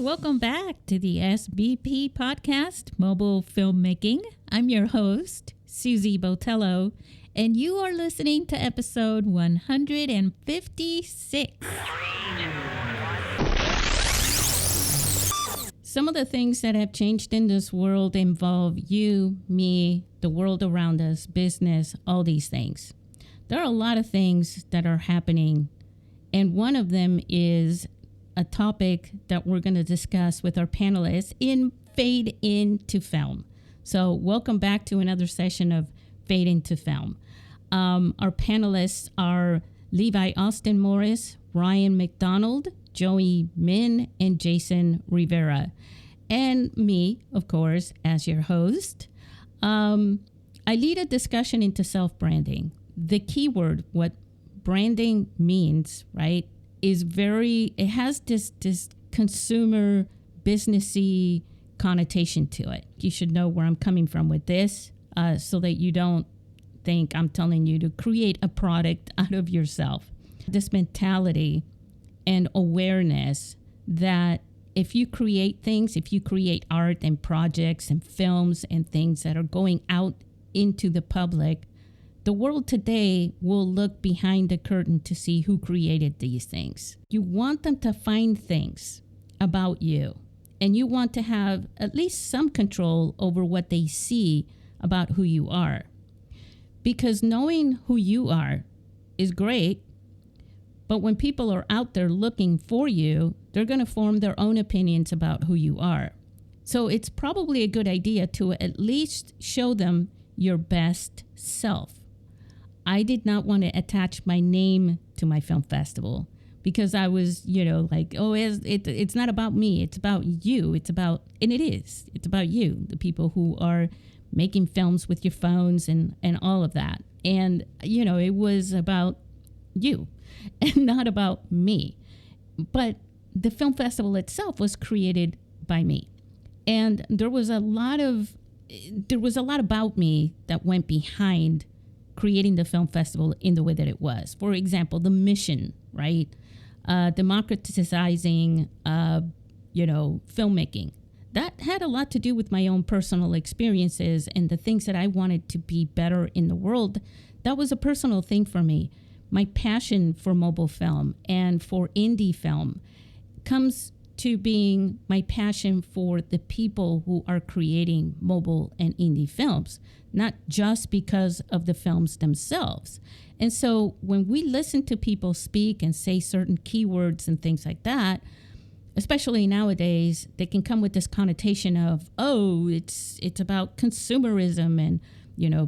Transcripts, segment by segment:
welcome back to the SBP Podcast Mobile Filmmaking. I'm your host, Susie Botello, and you are listening to episode 156. Some of the things that have changed in this world involve you, me, the world around us, business, all these things. There are a lot of things that are happening, and one of them is a topic that we're going to discuss with our panelists in Fade Into Film. So welcome back to another session of Fade Into Film. Our panelists are Levi Austin Morris, Ryan McDonald, Joey Min, and Jason Rivera. And me, of course, as your host. I lead a discussion into self-branding. The keyword, what branding means, right, is it has this consumer businessy connotation to it. You should know where I'm coming from with this so that you don't think I'm telling you to create a product out of yourself. This mentality and awareness that if you create things, if you create art and projects and films and things that are going out into the public, the world today will look behind the curtain to see who created these things. You want them to find things about you, and you want to have at least some control over what they see about who you are. Because knowing who you are is great, but when people are out there looking for you, they're going to form their own opinions about who you are. So it's probably a good idea to at least show them your best self. I did not want to attach my name to my film festival because I was, it's not about me. It's about you. It's about you, the people who are making films with your phones and all of that. And, it was about you and not about me. But the film festival itself was created by me. And there was a lot about me that went behind creating the film festival in the way that it was. For example, the mission, right? Democratizing, filmmaking. That had a lot to do with my own personal experiences and the things that I wanted to be better in the world. That was a personal thing for me. My passion for mobile film and for indie film comes to being my passion for the people who are creating mobile and indie films, not just because of the films themselves. And so when we listen to people speak and say certain keywords and things like that, especially nowadays, they can come with this connotation of, it's about consumerism and,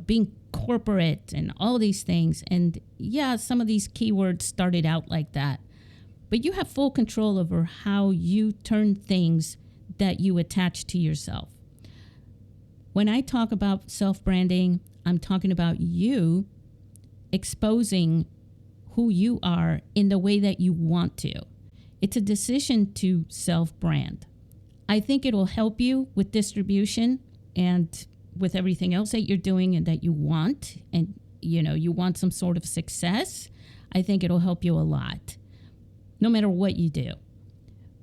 being corporate and all these things. And yeah, some of these keywords started out like that. But you have full control over how you turn things that you attach to yourself. When I talk about self-branding, I'm talking about you exposing who you are in the way that you want to. It's a decision to self-brand. I think it'll help you with distribution and with everything else that you're doing and that you want, and you want some sort of success. I think it'll help you a lot, no matter what you do.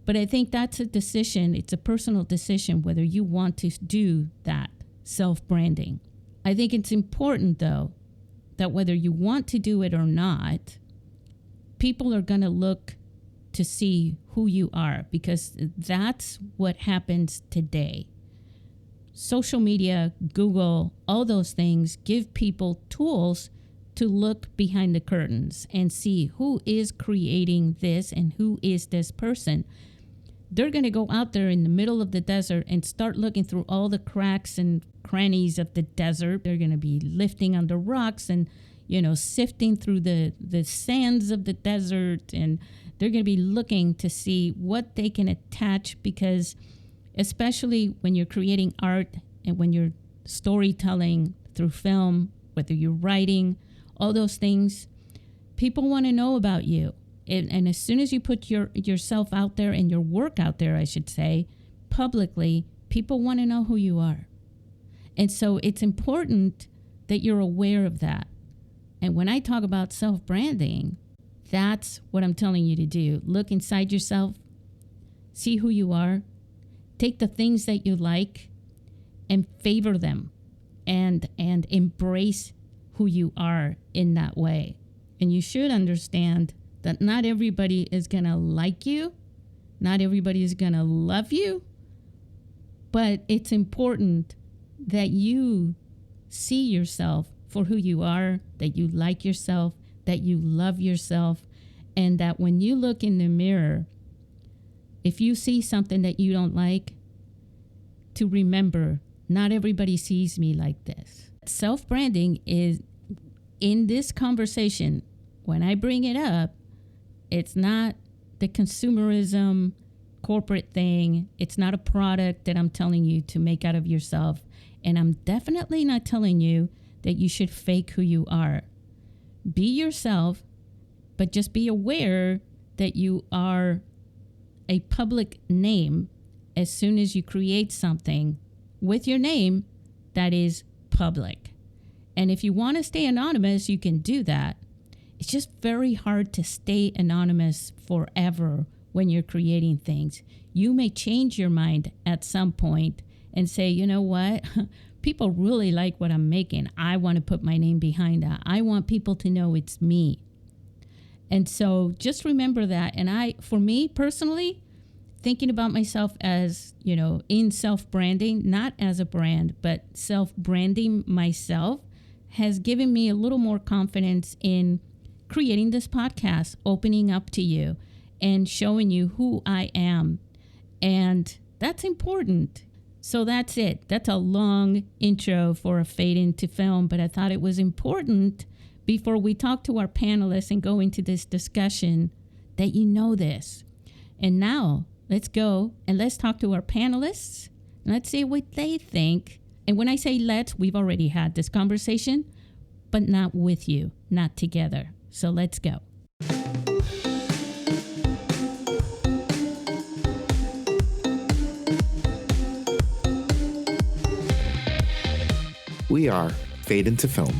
But I think that's a decision. It's a personal decision whether you want to do that self-branding. I think it's important, though, that whether you want to do it or not, people are going to look to see who you are, because that's what happens today. Social media, Google, all those things give people tools to look behind the curtains and see who is creating this and who is this person. They're going to go out there in the middle of the desert and start looking through all the cracks and crannies of the desert. They're going to be lifting on the rocks and, sifting through the sands of the desert. And they're going to be looking to see what they can attach, because especially when you're creating art and when you're storytelling through film, whether you're writing, all those things, people want to know about you. And as soon as you put yourself out there and your work out there, I should say, publicly, people want to know who you are. And so it's important that you're aware of that. And when I talk about self-branding, that's what I'm telling you to do. Look inside yourself, see who you are, take the things that you like and favor them and embrace who you are in that way. And you should understand that not everybody is going to like you. Not everybody is going to love you. But it's important that you see yourself for who you are, that you like yourself, that you love yourself, and that when you look in the mirror, if you see something that you don't like, to remember, not everybody sees me like this. Self-branding is, in this conversation, when I bring it up, it's not the consumerism corporate thing. It's not a product that I'm telling you to make out of yourself. And I'm definitely not telling you that you should fake who you are. Be yourself, but just be aware that you are a public name as soon as you create something with your name that is public. And if you want to stay anonymous, you can do that. It's just very hard to stay anonymous forever when you're creating things. You may change your mind at some point and say, you know what? People really like what I'm making. I want to put my name behind that. I want people to know it's me. And so just remember that. And for me personally, thinking about myself as, in self-branding, not as a brand, but self-branding myself has given me a little more confidence in creating this podcast, opening up to you and showing you who I am. And that's important. So that's it. That's a long intro for a fade into film, but I thought it was important before we talk to our panelists and go into this discussion that you know this. And now let's go and let's talk to our panelists. And let's see what they think. And when I say let's, we've already had this conversation, but not with you, not together. So let's go. We are Fade Into Film.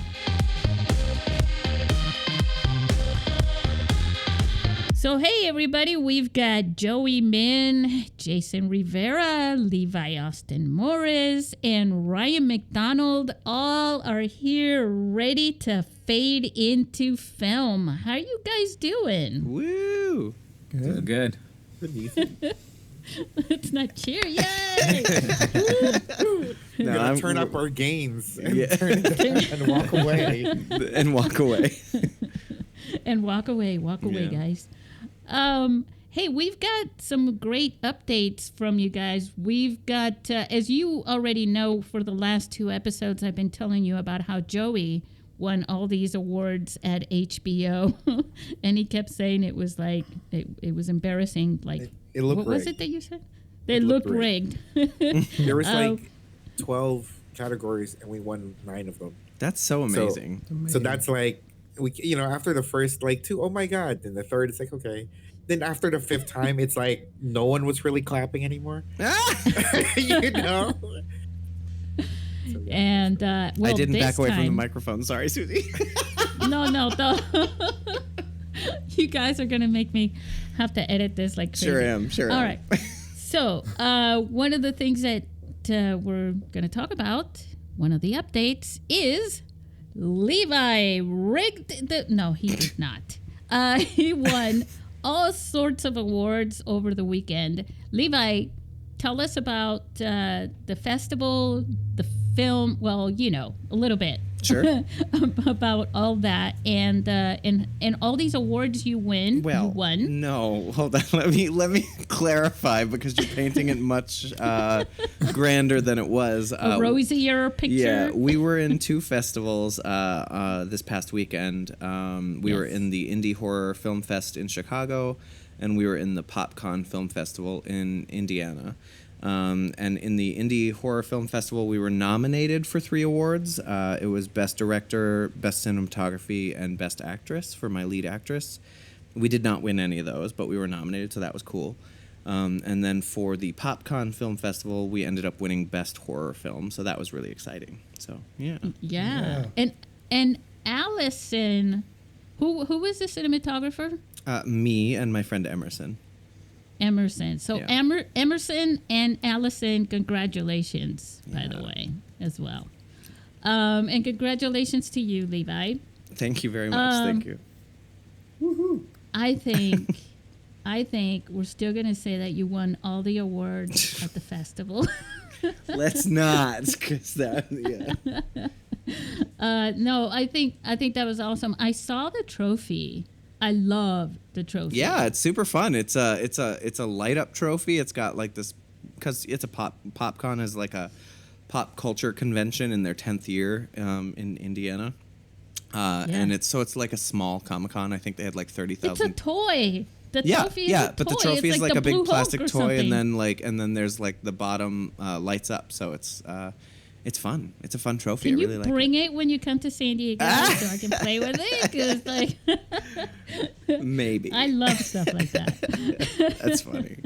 So, hey, everybody, we've got Joey Min, Jason Rivera, Levi Austin Morris, and Ryan McDonald all are here ready to fade into film. How are you guys doing? Woo! Good. Good. Let's not cheer. Yay! We're gonna turn up our gains and turn it down and walk away. And walk away. And walk away, guys. Hey, we've got some great updates from you guys. We've got, as you already know, for the last 2 episodes, I've been telling you about how Joey won all these awards at HBO. And he kept saying it was like, it was embarrassing. Like, it looked what rigged. was it that you said? They looked rigged. There was like 12 categories and we won 9 of them. That's so amazing. So that's like, after the first 2, oh my God. Then the third, it's like, okay. Then after the 5th time, it's like no one was really clapping anymore. And well, I didn't back away time, from the microphone. Sorry, Susie. No. You guys are gonna make me have to edit this like crazy. Sure am. All right. So one of the things that we're gonna talk about, one of the updates, is Levi rigged the. No, he did not. He won all sorts of awards over the weekend. Levi, tell us about the festival, the film. Well, a little bit. Sure. About all that and all these awards you won. Well, you won. No, hold on. Let me clarify because you're painting it much grander than it was. A rosier picture. Yeah, we were in 2 festivals this past weekend. We were in the Indie Horror Film Fest in Chicago, and we were in the PopCon Film Festival in Indiana. And in the Indie Horror Film Festival, we were nominated for 3 awards. It was Best Director, Best Cinematography, and Best Actress for my lead actress. We did not win any of those, but we were nominated, so that was cool. And then for the PopCon Film Festival, we ended up winning Best Horror Film, so that was really exciting. So, yeah. Yeah. And Allison, who was the cinematographer? Me and my friend Emerson. Emerson. So Yeah. Emerson and Allison, congratulations, by the way, as well. And congratulations to you, Levi. Thank you very much. Thank you. I think we're still gonna say that you won all the awards at the festival. Let's not, because that, No, I think that was awesome. I saw the trophy. I love the trophy. Yeah, it's super fun. It's a light up trophy. It's got like this, because it's a PopCon is like a pop culture convention in their 10th year in Indiana. And it's like a small Comic-Con. I think they had like 30,000. It's a toy. The trophy is a but the toy. trophy It's is like the a big Blue Hulk plastic or toy, and something. then there's like the bottom lights up. So it's fun. It's a fun trophy. Can I really you like bring it. it when you come to San Diego so I can play with it? 'Cause, like, Maybe. I love stuff like that. That's funny.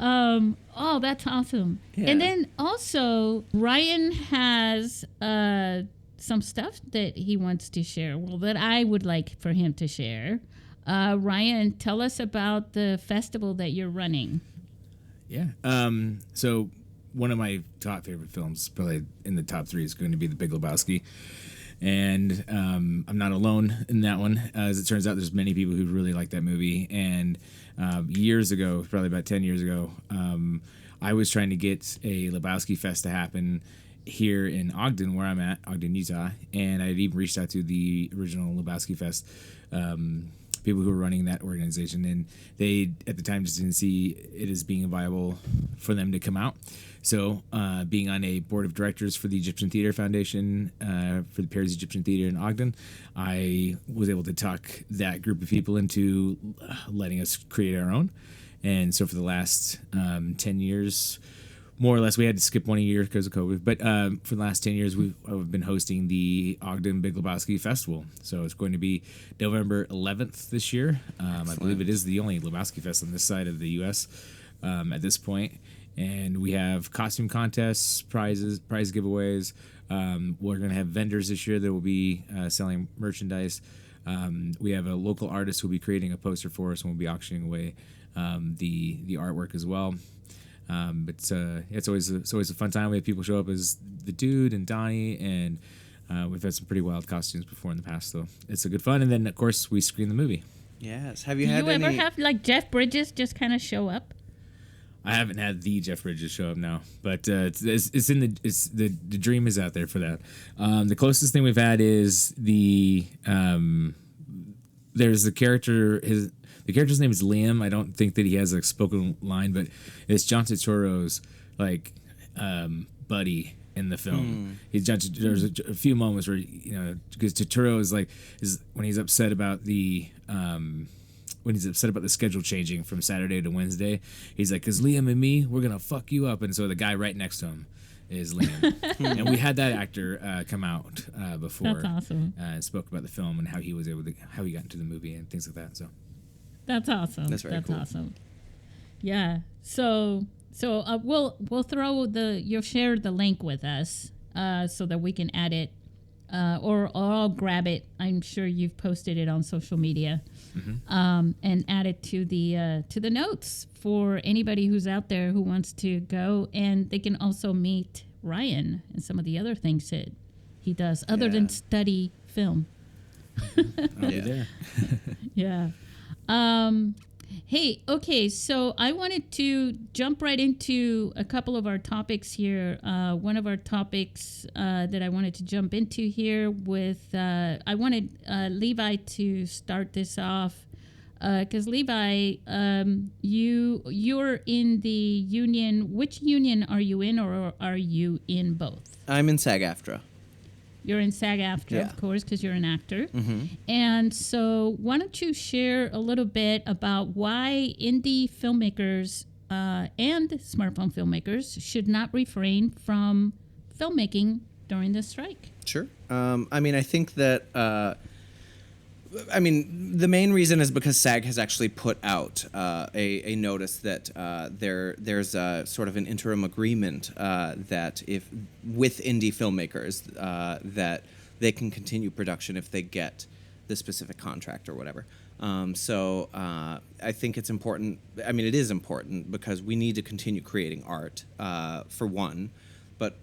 Oh, that's awesome. Yeah. And then also, Ryan has some stuff that he wants to share. Well, that I would like for him to share. Ryan, tell us about the festival that you're running. Yeah. So one of my top favorite films, probably in the top 3, is going to be The Big Lebowski. And I'm not alone in that one. As it turns out, there's many people who really like that movie. And years ago, probably about 10 years ago, I was trying to get a Lebowski Fest to happen here in Ogden, where I'm at, Ogden, Utah. And I had even reached out to the original Lebowski Fest people who were running that organization, and they at the time just didn't see it as being viable for them to come out. So being on a board of directors for the Egyptian Theater Foundation, for the Paris Egyptian Theater in Ogden, I was able to talk that group of people into letting us create our own. And so for the last 10 years, more or less, we had to skip one a year because of COVID. But for the last 10 years, I've been hosting the Ogden Big Lebowski Festival. So it's going to be November 11th this year. I believe it is the only Lebowski Fest on this side of the U.S. At this point. And we have costume contests, prize giveaways. We're going to have vendors this year that will be selling merchandise. We have a local artist who will be creating a poster for us, and we'll be auctioning away the artwork as well. But it's always a fun time. We have people show up as the Dude and Donnie, and we've had some pretty wild costumes before in the past, so it's a good fun. And then of course we screen the movie. Yes. Have you Do had you ever any? have like Jeff Bridges just kind of show up? I haven't had the Jeff Bridges show up now, but the dream is out there for that. The closest thing we've had is there's the character. The character's name is Liam. I don't think that he has a spoken line, but it's John Turturro's buddy in the film. There's a few moments where because Turturro is when he's upset about the schedule changing from Saturday to Wednesday, he's like, "'Cause Liam and me, we're gonna fuck you up," and so the guy right next to him is Liam. And we had that actor come out before. That's awesome. And spoke about the film and how he got into the movie and things like that. So. That's awesome. That's very cool. Awesome. Yeah. So we'll throw you'll share the link with us so that we can add it or I'll grab it. I'm sure you've posted it on social media and add it to the notes for anybody who's out there who wants to go, and they can also meet Ryan and some of the other things that he does other than study film. I'll be there. Yeah. Hey, okay, so I wanted to jump right into a couple of our topics here. One of our topics that I wanted to jump into here with, I wanted Levi to start this off because Levi, you're in the union. Which union are you in, or are you in both? I'm in SAG-AFTRA. You're in SAG-AFTRA, Yeah. of course, because you're an actor. And so why don't you share a little bit about why indie filmmakers and smartphone filmmakers should not refrain from filmmaking during the strike? Sure. I think that the main reason is because SAG has actually put out a notice that there's a sort of an interim agreement that with indie filmmakers that they can continue production if they get the specific contract or whatever. So I think it's important. I mean, it is important because we need to continue creating art, for one, but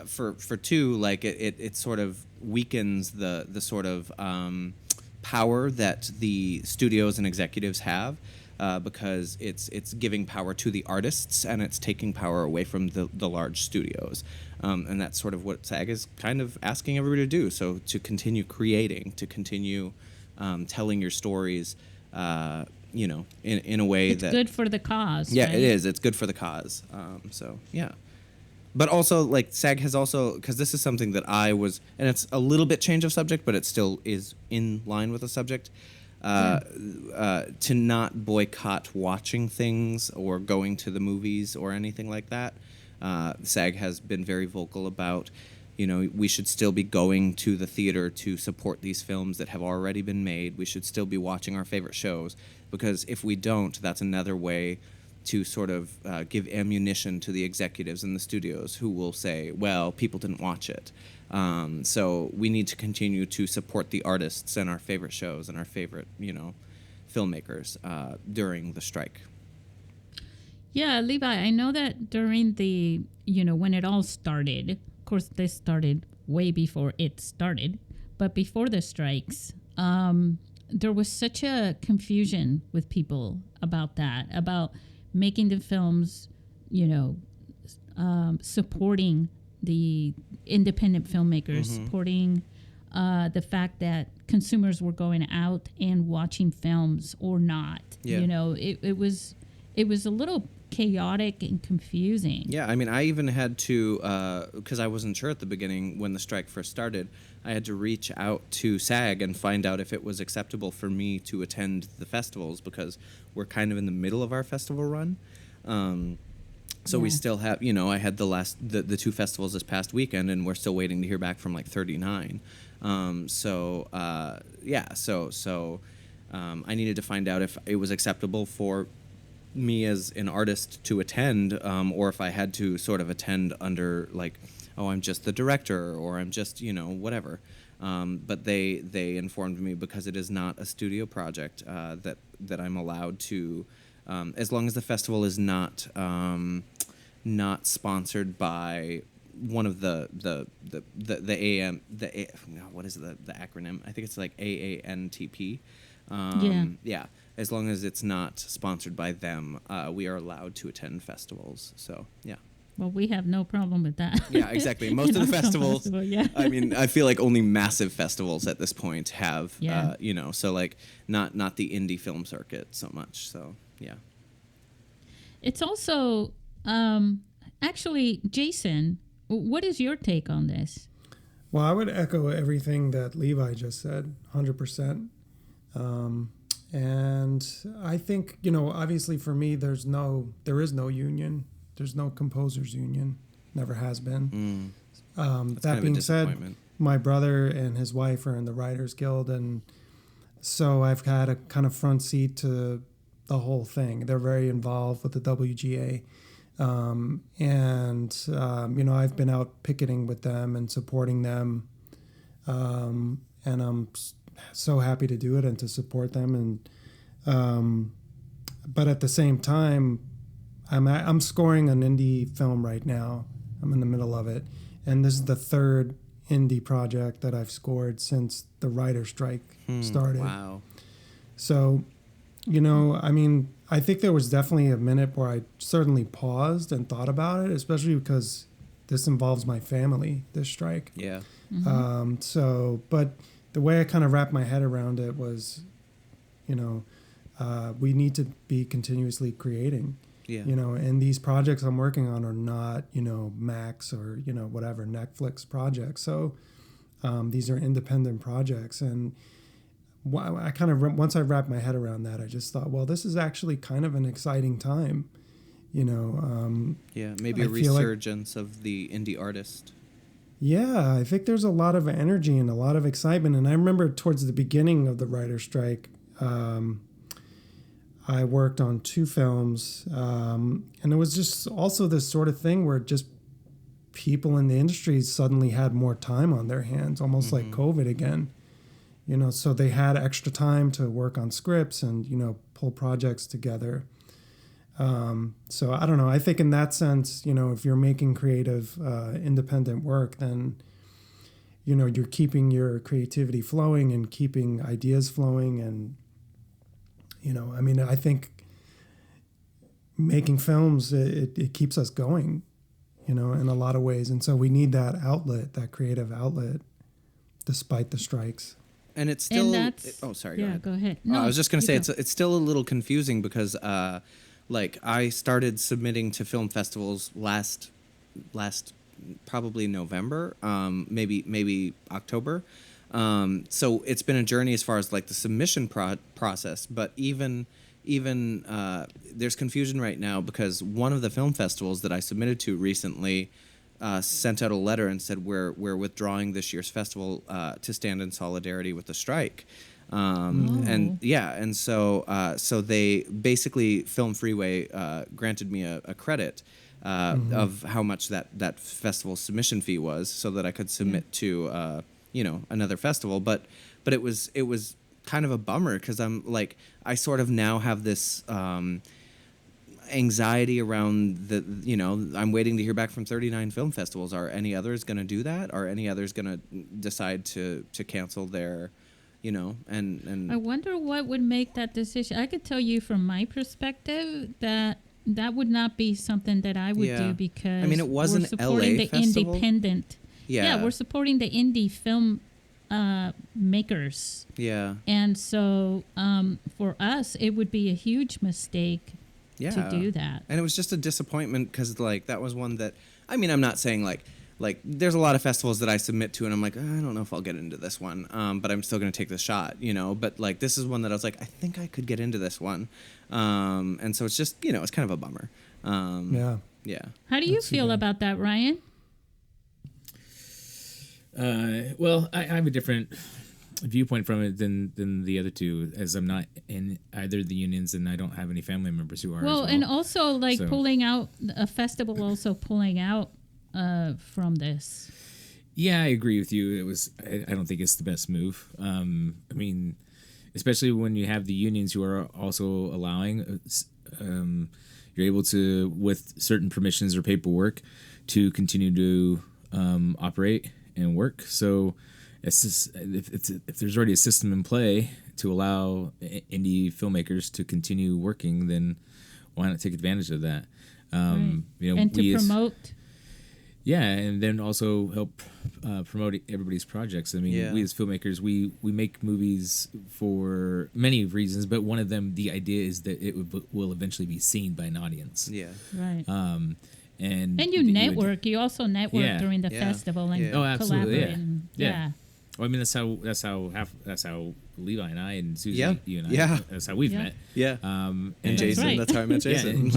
for two, like it sort of weakens the sort of power that the studios and executives have, because it's giving power to the artists and it's taking power away from the large studios. And that's sort of what SAG is kind of asking everybody to do. So to continue creating, to continue telling your stories, in a way it's good for the cause. Yeah, right? it is. It's good for the cause. So yeah. But also, like, SAG has also, because this is something that I was, and it's a little bit change of subject, but it still is in line with the subject, to not boycott watching things or going to the movies or anything like that. SAG has been very vocal about, we should still be going to the theater to support these films that have already been made. We should still be watching our favorite shows, because if we don't, that's another way to sort of give ammunition to the executives in the studios who will say, well, people didn't watch it. So we need to continue to support the artists and our favorite shows and our favorite, filmmakers during the strike. Yeah, Levi, I know that during the, when it all started, of course, this started way before it started, but before the strikes, there was such a confusion with people about that, about making the films, supporting the independent filmmakers, supporting the fact that consumers were going out and watching films or not. Yeah. It was a little chaotic and confusing. Yeah, I mean, I even had to, because I wasn't sure at the beginning when the strike first started, I had to reach out to SAG and find out if it was acceptable for me to attend the festivals, because we're kind of in the middle of our festival run. So we still have, I had the two festivals this past weekend, and we're still waiting to hear back from like 39. So I needed to find out if it was acceptable for me as an artist to attend, or if I had to sort of attend under like, oh, I'm just the director, or I'm just, whatever. But they informed me, because it is not a studio project, that I'm allowed to, as long as the festival is not sponsored by one of the what is the acronym? I think it's like AANTP. Yeah. As long as it's not sponsored by them, we are allowed to attend festivals. So, yeah. Well, we have no problem with that. Yeah, exactly. Most of the festivals, I mean, I feel like only massive festivals at this point have, so like not the indie film circuit so much. So, yeah. It's also, actually, Jason, what is your take on this? Well, I would echo everything that Levi just said, 100%. And I think, obviously for me, there is no union. There's no composers union. Never has been. That being said, my brother and his wife are in the Writers Guild, and so I've had a kind of front seat to the whole thing. They're very involved with the WGA. I've been out picketing with them and supporting them. And I'm so happy to do it and to support them. And but at the same time, I'm scoring an indie film right now. I'm in the middle of it, and this is the third indie project that I've scored since the writer strike started. Wow. So, I think there was definitely a minute where I certainly paused and thought about it, especially because this involves my family, this strike. Yeah. But the way I kind of wrapped my head around it was, we need to be continuously creating. Yeah. And these projects I'm working on are not, Max or, whatever, Netflix projects. So these are independent projects. And I kind of, once I wrapped my head around that, I just thought, well, this is actually kind of an exciting time, maybe a resurgence of the indie artist. Yeah, I think there's a lot of energy and a lot of excitement. And I remember towards the beginning of the writer's strike, I worked on 2 films, and it was just also this sort of thing where just people in the industry suddenly had more time on their hands, almost like COVID again. so they had extra time to work on scripts and, pull projects together. So I don't know. I think in that sense, if you're making creative, independent work, then, you're keeping your creativity flowing and keeping ideas flowing. And, I think making films, it keeps us going, in a lot of ways. And so we need that outlet, that creative outlet, despite the strikes. And it's still... sorry, go ahead. No, I was just going to say, it's still a little confusing because... I started submitting to film festivals last probably November, maybe October. So it's been a journey as far as like the submission process. But even there's confusion right now because one of the film festivals that I submitted to recently sent out a letter and said we're withdrawing this year's festival to stand in solidarity with the strike. And so they basically Film Freeway granted me a credit of how much that festival submission fee was, so that I could submit to another festival. But it was kind of a bummer because I'm like, I sort of now have this anxiety around I'm waiting to hear back from 39 film festivals. Are any others going to do that? Are any others going to decide to cancel their and I wonder what would make that decision. I could tell you from my perspective that would not be something that I would do, because it was an supporting LA the festival. Independent. Yeah, we're supporting the indie film makers. Yeah. And so for us, it would be a huge mistake to do that. And it was just a disappointment because that was one that I'm not saying like there's a lot of festivals that I submit to and I'm like, I don't know if I'll get into this one, but I'm still going to take the shot, but this is one that I was like, I think I could get into this one. And so it's just, it's kind of a bummer. Yeah. How do you feel about that, Ryan? Well, I have a different viewpoint from it than the other two, as I'm not in either of the unions and I don't have any family members who are. Well, and also pulling out a festival, also pulling out from this. Yeah, I agree with you. It was. I don't think it's the best move. Especially when you have the unions who are also allowing. You're able to, with certain permissions or paperwork, to continue to operate and work. So, if there's already a system in play to allow indie filmmakers to continue working, then why not take advantage of that? Right. And to promote. Yeah, and then also help promote everybody's projects. We as filmmakers, we make movies for many reasons, but one of them, the idea is that it will eventually be seen by an audience. Yeah. Right. And you network. You also network during the festival and absolutely. collaborate. Yeah. Well, that's how Levi and I and Susie, you and I, that's how we've met. Yeah. And Jason, right. that's how I met Jason.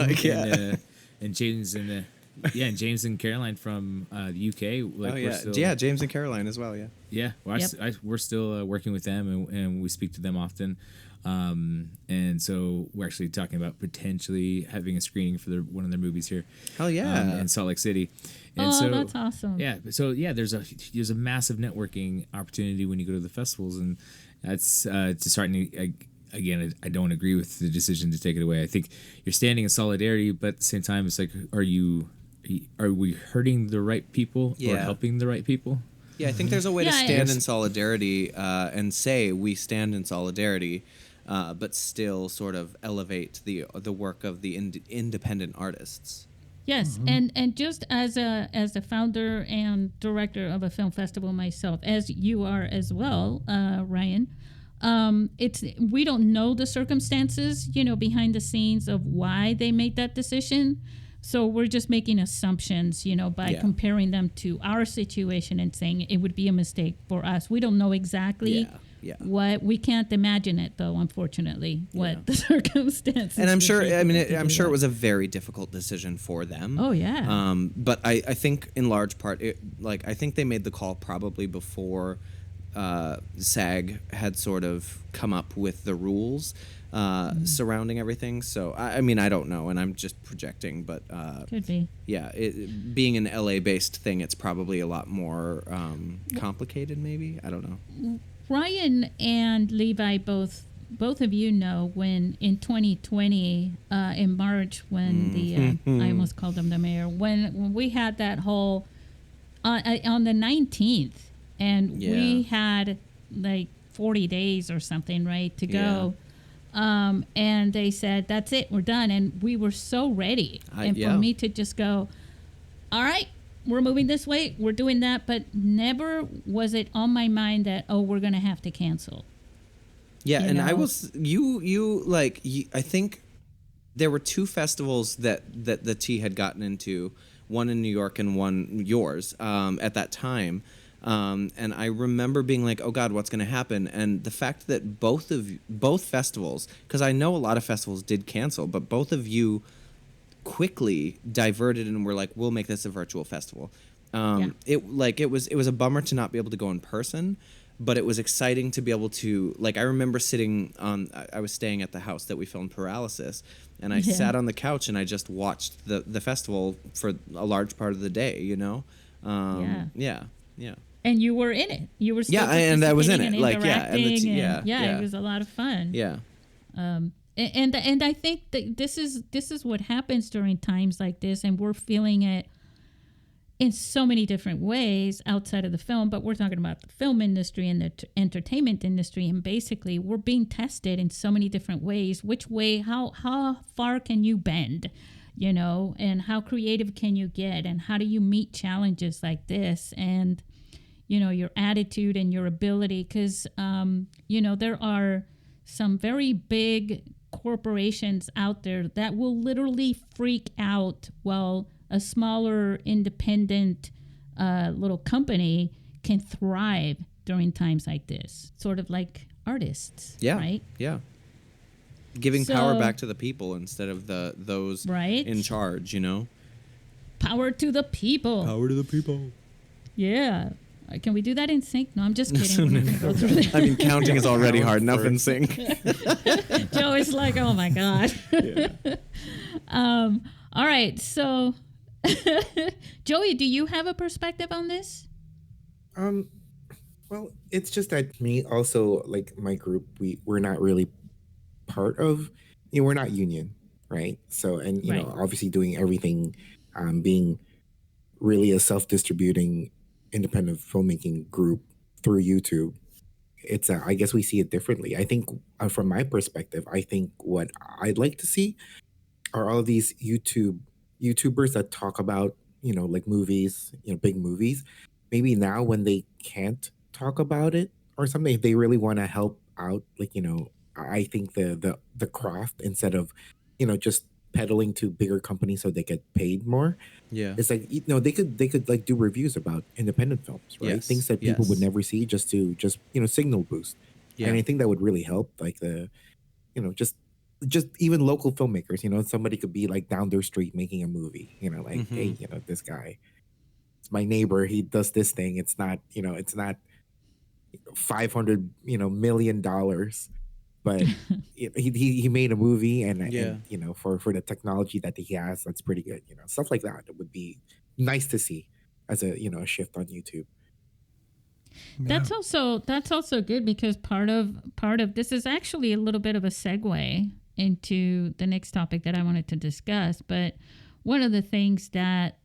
And James and James and Caroline from the UK. James and Caroline as well. Yeah. Well, we're still working with them, and we speak to them often. And so we're actually talking about potentially having a screening for one of their movies here. Hell yeah! In Salt Lake City. And that's awesome. Yeah. So there's a massive networking opportunity when you go to the festivals, and that's disheartening. Again, I don't agree with the decision to take it away. I think you're standing in solidarity, but at the same time, it's like, are we hurting the right people or helping the right people? Yeah, I think there's a way to stand in solidarity and say we stand in solidarity, but still sort of elevate the work of the independent artists. Yes, and just as a founder and director of a film festival myself, as you are as well, Ryan. We don't know the circumstances, behind the scenes of why they made that decision. So we're just making assumptions, by comparing them to our situation and saying it would be a mistake for us. We don't know exactly what, we can't imagine it though, unfortunately, what the circumstances. And I'm sure, I'm sure it was a very difficult decision for them. Oh yeah. But I think in large part, I think they made the call probably before SAG had sort of come up with the rules surrounding everything. So I don't know, and I'm just projecting, but could be. Yeah, being an LA based thing, it's probably a lot more complicated. Maybe, I don't know. Ryan and Levi both of you know when in 2020 in March when the I almost called him the mayor when we had that whole on the 19th and we had like 40 days or something right to go and they said that's it, we're done, and we were so ready and for me to just go, all right, we're moving this way, we're doing that, but never was it on my mind that, oh, we're going to have to cancel. Yeah, you and know? I was, I think there were two festivals that the T had gotten into, one in New York and one yours at that time. And I remember being like, oh God, what's going to happen? And the fact that both festivals, because I know a lot of festivals did cancel, but both of you quickly diverted and were like, we'll make this a virtual festival. It was a bummer to not be able to go in person, but it was exciting to be able to, like, I remember sitting on, I was staying at the house that we filmed Paralysis, and I sat on the couch and I just watched the festival for a large part of the day, you know? Yeah. And you were in it. You were still and I was in it. and Like, interacting it was a lot of fun. Yeah. And I think that this is what happens during times like this, and we're feeling it in so many different ways outside of the film, but we're talking about the film industry and the entertainment industry, and basically we're being tested in so many different ways. Which way, how far can you bend, you know, and how creative can you get, and how do you meet challenges like this, and you know, your attitude and your ability, because you know, there are some very big corporations out there that will literally freak out while a smaller independent little company can thrive during times like this, sort of like artists, right? Yeah. Giving power back to the people instead of those in charge, you know? Power to the people. Power to the people. Yeah. Can we do that in sync? No, I'm just kidding. I mean, counting is already hard enough in sync. Joe is like, oh my God. All right. So, Joey, do you have a perspective on this? Well, it's just that me also, like my group, we're not really part of, you know, we're not union, right? So, and, you know, obviously doing everything, being really a self-distributing independent filmmaking group through YouTube, it's I guess we see it differently. I think from my perspective, I think what I'd like to see are all of these YouTubers that talk about, you know, like movies, you know, big movies. Maybe now when they can't talk about it or something, if they really want to help out, like, you know, I think the craft, instead of, you know, just peddling to bigger companies so they get paid more. Yeah. It's like, you know, they could like do reviews about independent films, right? Yes. Things that people would never see, just to you know, signal boost. Yeah. And I think that would really help, like the, you know, just even local filmmakers, you know, somebody could be like down their street making a movie, you know, like, hey, you know, this guy, it's my neighbor, he does this thing. It's not, you know, it's not $500 million, but he made a movie, and you know, for the technology that he has, that's pretty good. You know, stuff like that. It would be nice to see as a, you know, a shift on YouTube. Yeah. That's also good, because part of this is actually a little bit of a segue into the next topic that I wanted to discuss. But one of the things that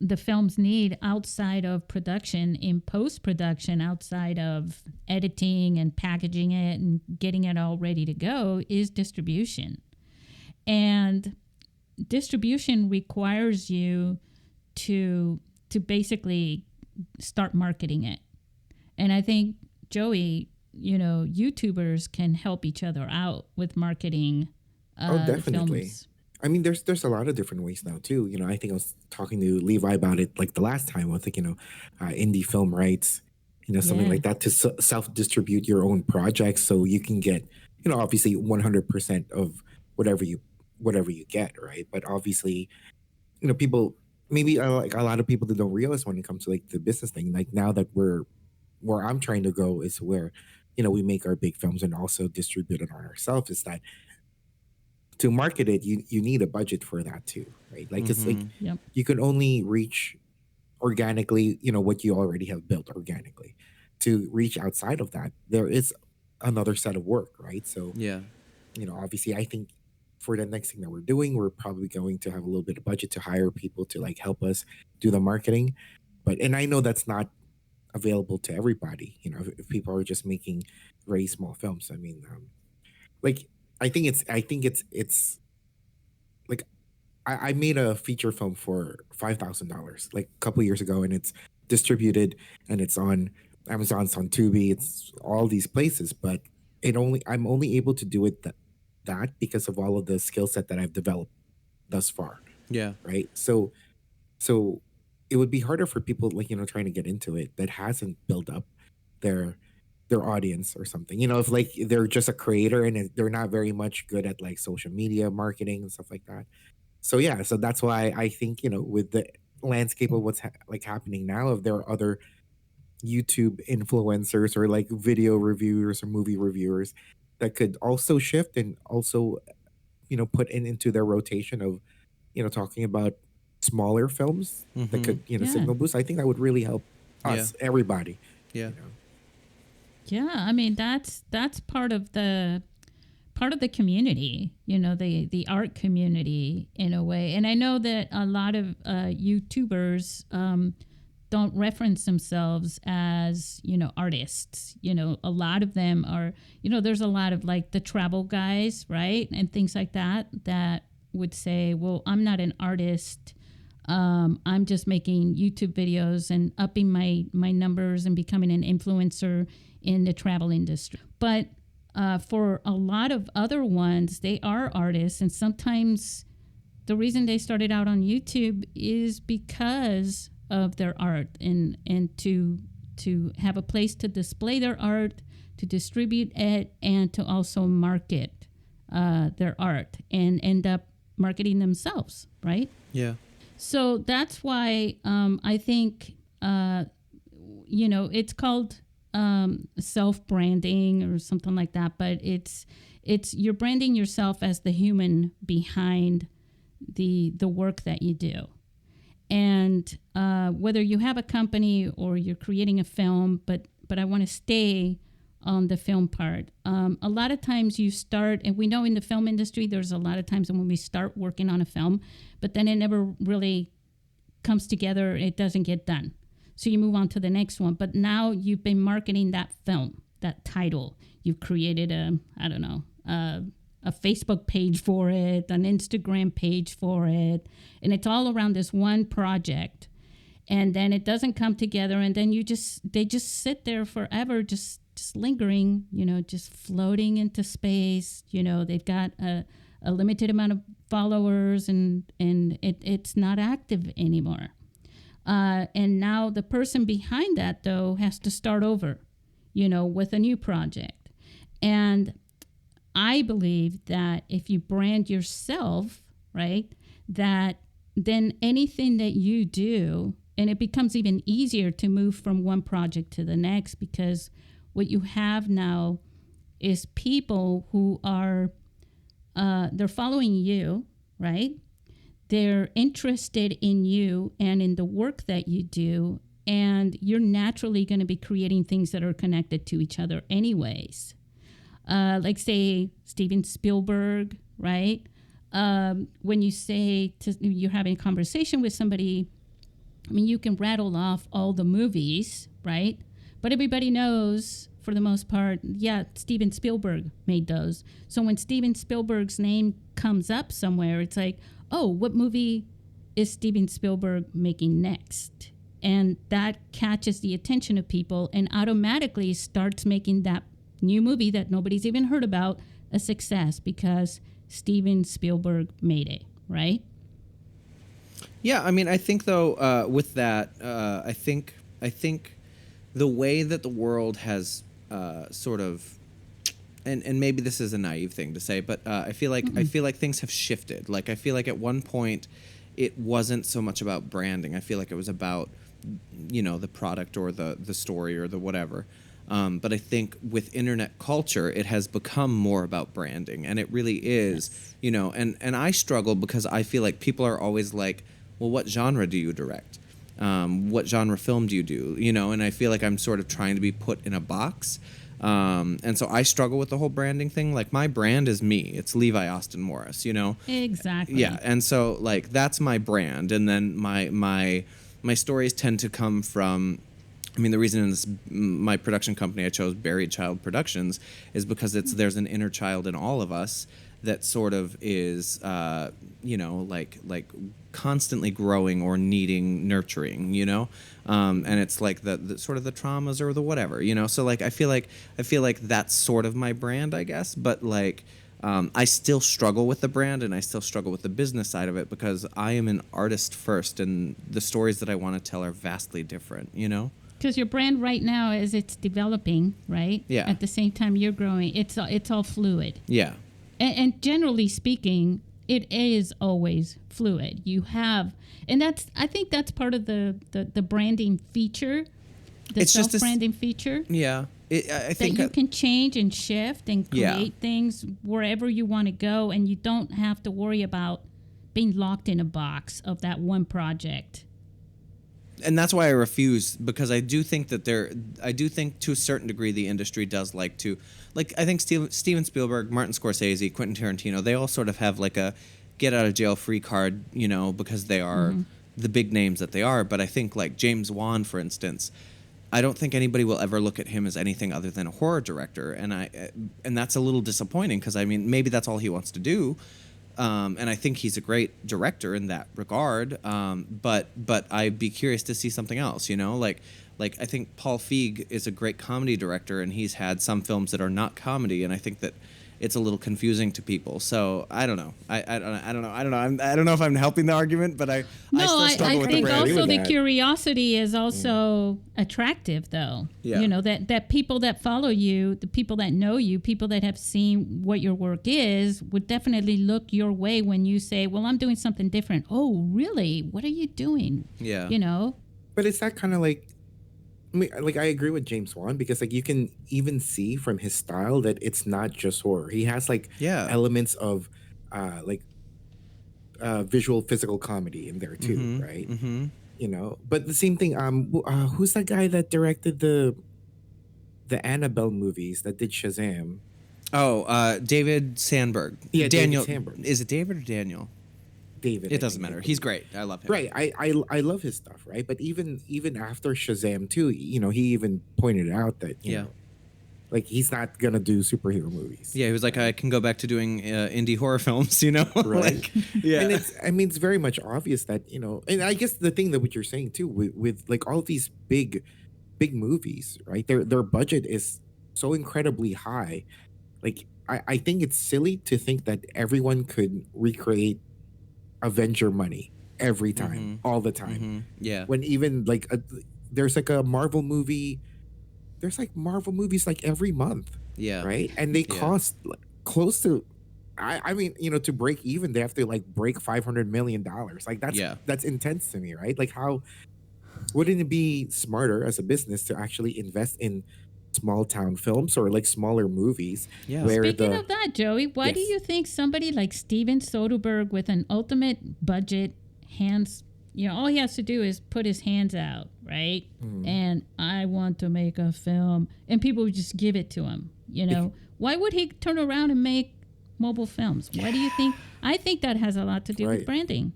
the films need outside of production, in post-production, outside of editing and packaging it and getting it all ready to go, is distribution. And distribution requires you to basically start marketing it. And I think, Joey, you know, YouTubers can help each other out with marketing definitely. films. I mean, there's a lot of different ways now too. You know, I think I was talking to Levi about it like the last time. I think, you know, indie film rights, you know, something like that, to self-distribute your own projects, so you can get, you know, obviously 100% of whatever you get, right? But obviously, you know, people, maybe like a lot of people that don't realize when it comes to like the business thing, like now that where I'm trying to go is where, you know, we make our big films and also distribute it on ourselves, is that to market it, you need a budget for that too, right? Like, it's like you can only reach organically, you know, what you already have built organically. to reach outside of that, there is another set of work, right? So, Yeah. Obviously, I think for the next thing that we're doing, we're probably going to have a little bit of budget to hire people to like help us do the marketing. And I know that's not available to everybody. If people are just making very small films, I mean, like I think it's like I made a feature film for $5,000 like a couple years ago, and it's distributed and it's on Amazon, it's on Tubi, it's all these places, but I'm only able to do it that because of all of the skill set that I've developed thus far. Yeah. Right. So it would be harder for people like, trying to get into it that hasn't built up their audience or something. If like they're just a creator and they're not very much good at like social media marketing and stuff like that. So yeah, so that's why I think, with the landscape of what's happening now, if there are other YouTube influencers or like video reviewers or movie reviewers that could also shift and also, put into their rotation of, talking about smaller films that could, Yeah. signal boost. I think that would really help us, everybody. Yeah. Yeah, I mean that's part of the community, the art community in a way. And I know that a lot of YouTubers don't reference themselves as artists. A lot of them are, there's a lot of like the travel guys, right, and things like that would say, well, I'm not an artist. I'm just making YouTube videos and upping my numbers and becoming an influencer in the travel industry. But for a lot of other ones, they are artists, and sometimes the reason they started out on YouTube is because of their art and to have a place to display their art, to distribute it, and to also market their art and end up marketing themselves, right? Yeah. So that's why I think, it's called self-branding or something like that, but it's you're branding yourself as the human behind the work that you do. And whether you have a company or you're creating a film, but I want to stay on the film part. A lot of times you start, and we know in the film industry, there's a lot of times when we start working on a film, but then it never really comes together. It doesn't get done. So you move on to the next one. But now you've been marketing that film, that title. You've created a Facebook page for it, an Instagram page for it, and it's all around this one project. And then it doesn't come together, and then they just sit there forever, just lingering, just floating into space. They've got a limited amount of followers, and it's not active anymore. And now the person behind that, though, has to start over, with a new project. And I believe that if you brand yourself, right, that then anything that you do, and it becomes even easier to move from one project to the next, because what you have now is people who are, they're following you, right? They're interested in you and in the work that you do, and you're naturally going to be creating things that are connected to each other anyways. Like say Steven Spielberg, right? When you say you're having a conversation with somebody, I mean, you can rattle off all the movies, right? But everybody knows, for the most part, yeah, Steven Spielberg made those. So when Steven Spielberg's name comes up somewhere, it's like, oh, what movie is Steven Spielberg making next? And that catches the attention of people and automatically starts making that new movie that nobody's even heard about a success because Steven Spielberg made it, right? Yeah, I mean, I think though with that, I think the way that the world has sort of, and maybe this is a naive thing to say, but I feel like things have shifted. Like I feel like at one point, it wasn't so much about branding. I feel like it was about, the product or the story or the whatever. But I think with internet culture, it has become more about branding, and it really is, and I struggle because I feel like people are always like, well, what genre do you direct? What genre film do you do? You know, and I feel like I'm sort of trying to be put in a box. And so I struggle with the whole branding thing. Like, my brand is me. It's Levi Austin Morris, you know? Exactly. Yeah. And so, like, that's my brand. And then my stories tend to come from, I mean, the reason in my production company I chose Buried Child Productions is because there's an inner child in all of us that sort of is, you know, like constantly growing or needing nurturing, you know, and it's like the sort of the traumas or the whatever, you know. So like I feel like that's sort of my brand, I guess, but like I still struggle with the brand and I still struggle with the business side of it because I am an artist first, and the stories that I want to tell are vastly different, you know. Because your brand right now, as it's developing, right? Yeah. At the same time you're growing, it's all fluid. Yeah. And generally speaking, it is always fluid. You have, and I think that's part of the branding feature, the It's just self-branding feature. Yeah. I think that you can change and shift and create things wherever you want to go, and you don't have to worry about being locked in a box of that one project. And that's why I refuse, because I do think that to a certain degree the industry does like to, like, I think Steven Spielberg, Martin Scorsese, Quentin Tarantino, they all sort of have like a get out of jail free card, you know, because they are the big names that they are. But I think like James Wan, for instance, I don't think anybody will ever look at him as anything other than a horror director, and that's a little disappointing because I mean maybe that's all he wants to do. And I think he's a great director in that regard. But I'd be curious to see something else, you know, like I think Paul Feig is a great comedy director, and he's had some films that are not comedy, and I think that it's a little confusing to people. So I don't know. I don't know. I don't know if I'm helping the argument, but I still struggle with the brand. I think also the curiosity is also attractive, though. Yeah. You know, that people that follow you, the people that know you, people that have seen what your work is, would definitely look your way when you say, well, I'm doing something different. Oh, really? What are you doing? Yeah. You know? But it's that kind of like, I mean, like I agree with James Wan because like you can even see from his style that it's not just horror. He has like elements of visual physical comedy in there too, right? Mm-hmm. You know, but the same thing. Who's that guy that directed the Annabelle movies that did Shazam? Oh, David Sandberg. Yeah, Daniel. David Sandberg. Is it David or Daniel? David. It doesn't matter. He's great. I love him. Right. I love his stuff, right? But even after Shazam 2, you know, he even pointed out that, you know, like he's not going to do superhero movies. Yeah, he was like, I can go back to doing indie horror films, you know? Right. Like, yeah. And it's very much obvious that, you know, and I guess the thing that what you're saying too, with like all these big movies, right? Their budget is so incredibly high. Like, I think it's silly to think that everyone could recreate Avenger money every time, all the time. Mm-hmm. Yeah. When even like there's like a Marvel movie, there's like Marvel movies like every month. Yeah. Right. And they cost close to, I mean, you know, to break even, they have to like break $500 million. Like that's intense to me, right? Like how wouldn't it be smarter as a business to actually invest in small town films or like smaller movies? Yeah. Speaking of that, Joey, why do you think somebody like Steven Soderbergh with an ultimate budget hands, you know, all he has to do is put his hands out, right? And I want to make a film, and people would just give it to him, you know? Why would he turn around and make mobile films? Why do you think? I think that has a lot to do with branding.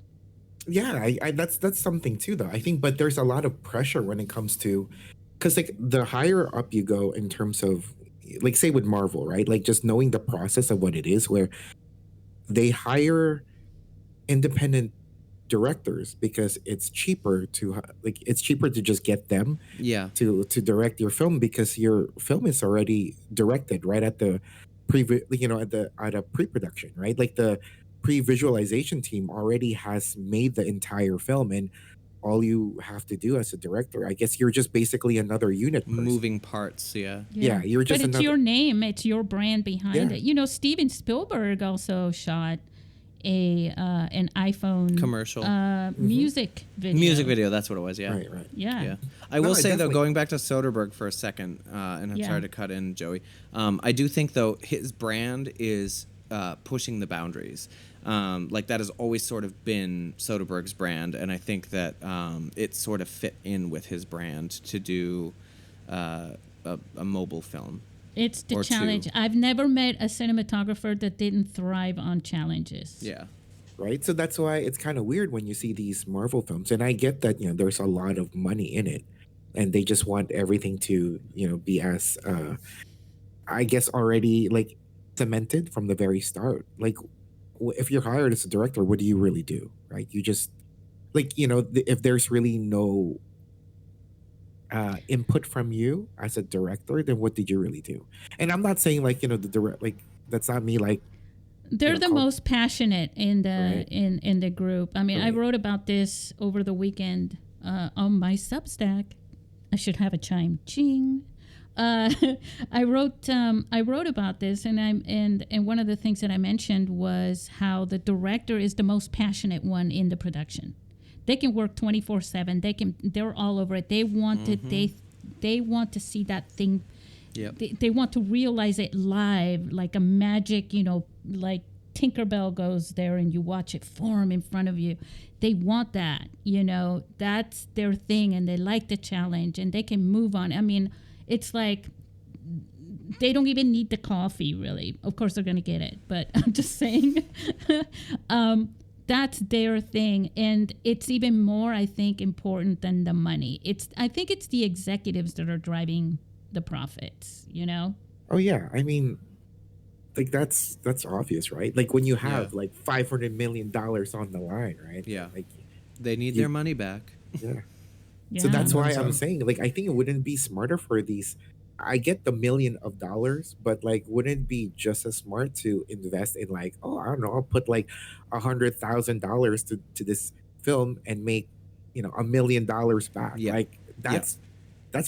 Yeah, I that's something too, though. I think, but there's a lot of pressure when it comes to, because like the higher up you go in terms of, like say with Marvel, right? Like just knowing the process of what it is, where they hire independent directors because it's cheaper to just get them to direct your film, because your film is already directed right at the at a pre-production, right? Like the pre-visualization team already has made the entire film, and all you have to do as a director, I guess you're just basically another unit person. Moving parts. You're just but it's your name, it's your brand behind it. You know, Steven Spielberg also shot an iPhone commercial music video. That's what it was. Right. Yeah. I will say though, going back to Soderbergh for a second, and I'm sorry to cut in, Joey. I do think though his brand is pushing the boundaries. Like that has always sort of been Soderbergh's brand, and I think that it sort of fit in with his brand to do a mobile film. It's the Or challenge. two. I've never met a cinematographer that didn't thrive on challenges. Yeah. Right. So that's why it's kind of weird when you see these Marvel films. And I get that, there's a lot of money in it and they just want everything to, be as, I guess, already like cemented from the very start. Like, if you're hired as a director, what do you really do? Right. You just like, if there's really no input from you as a director, then what did you really do? And I'm not saying like, the direct, like, that's not me like, they're the most passionate in the Right. in the group. I mean, I Right. wrote about this over the weekend on my Substack. I should have a chime. Ching. I wrote about this, and one of the things that I mentioned was how the director is the most passionate one in the production. They can work 24/7. They're all over it. They want to they want to see that thing. Yep. They want to realize it live, like a magic, like Tinkerbell goes there and you watch it form in front of you. They want that, that's their thing, and they like the challenge, and they can move on. I mean, it's like they don't even need the coffee, really. Of course, they're going to get it, but I'm just saying that's their thing, and it's even more, I think, important than the money. I think it's the executives that are driving the profits, Oh yeah, I mean, like that's obvious, right? Like when you have Yeah. like $500 million on the line, right? Yeah. Like, They need You- their money back. yeah. Yeah. So that's why So- I'm saying, like, I think it wouldn't be smarter for these. I get the $1 million, but like, wouldn't it be just as smart to invest in like, oh, I don't know, I'll put like $100,000 to this film and make, $1 million back. Yeah. Like that's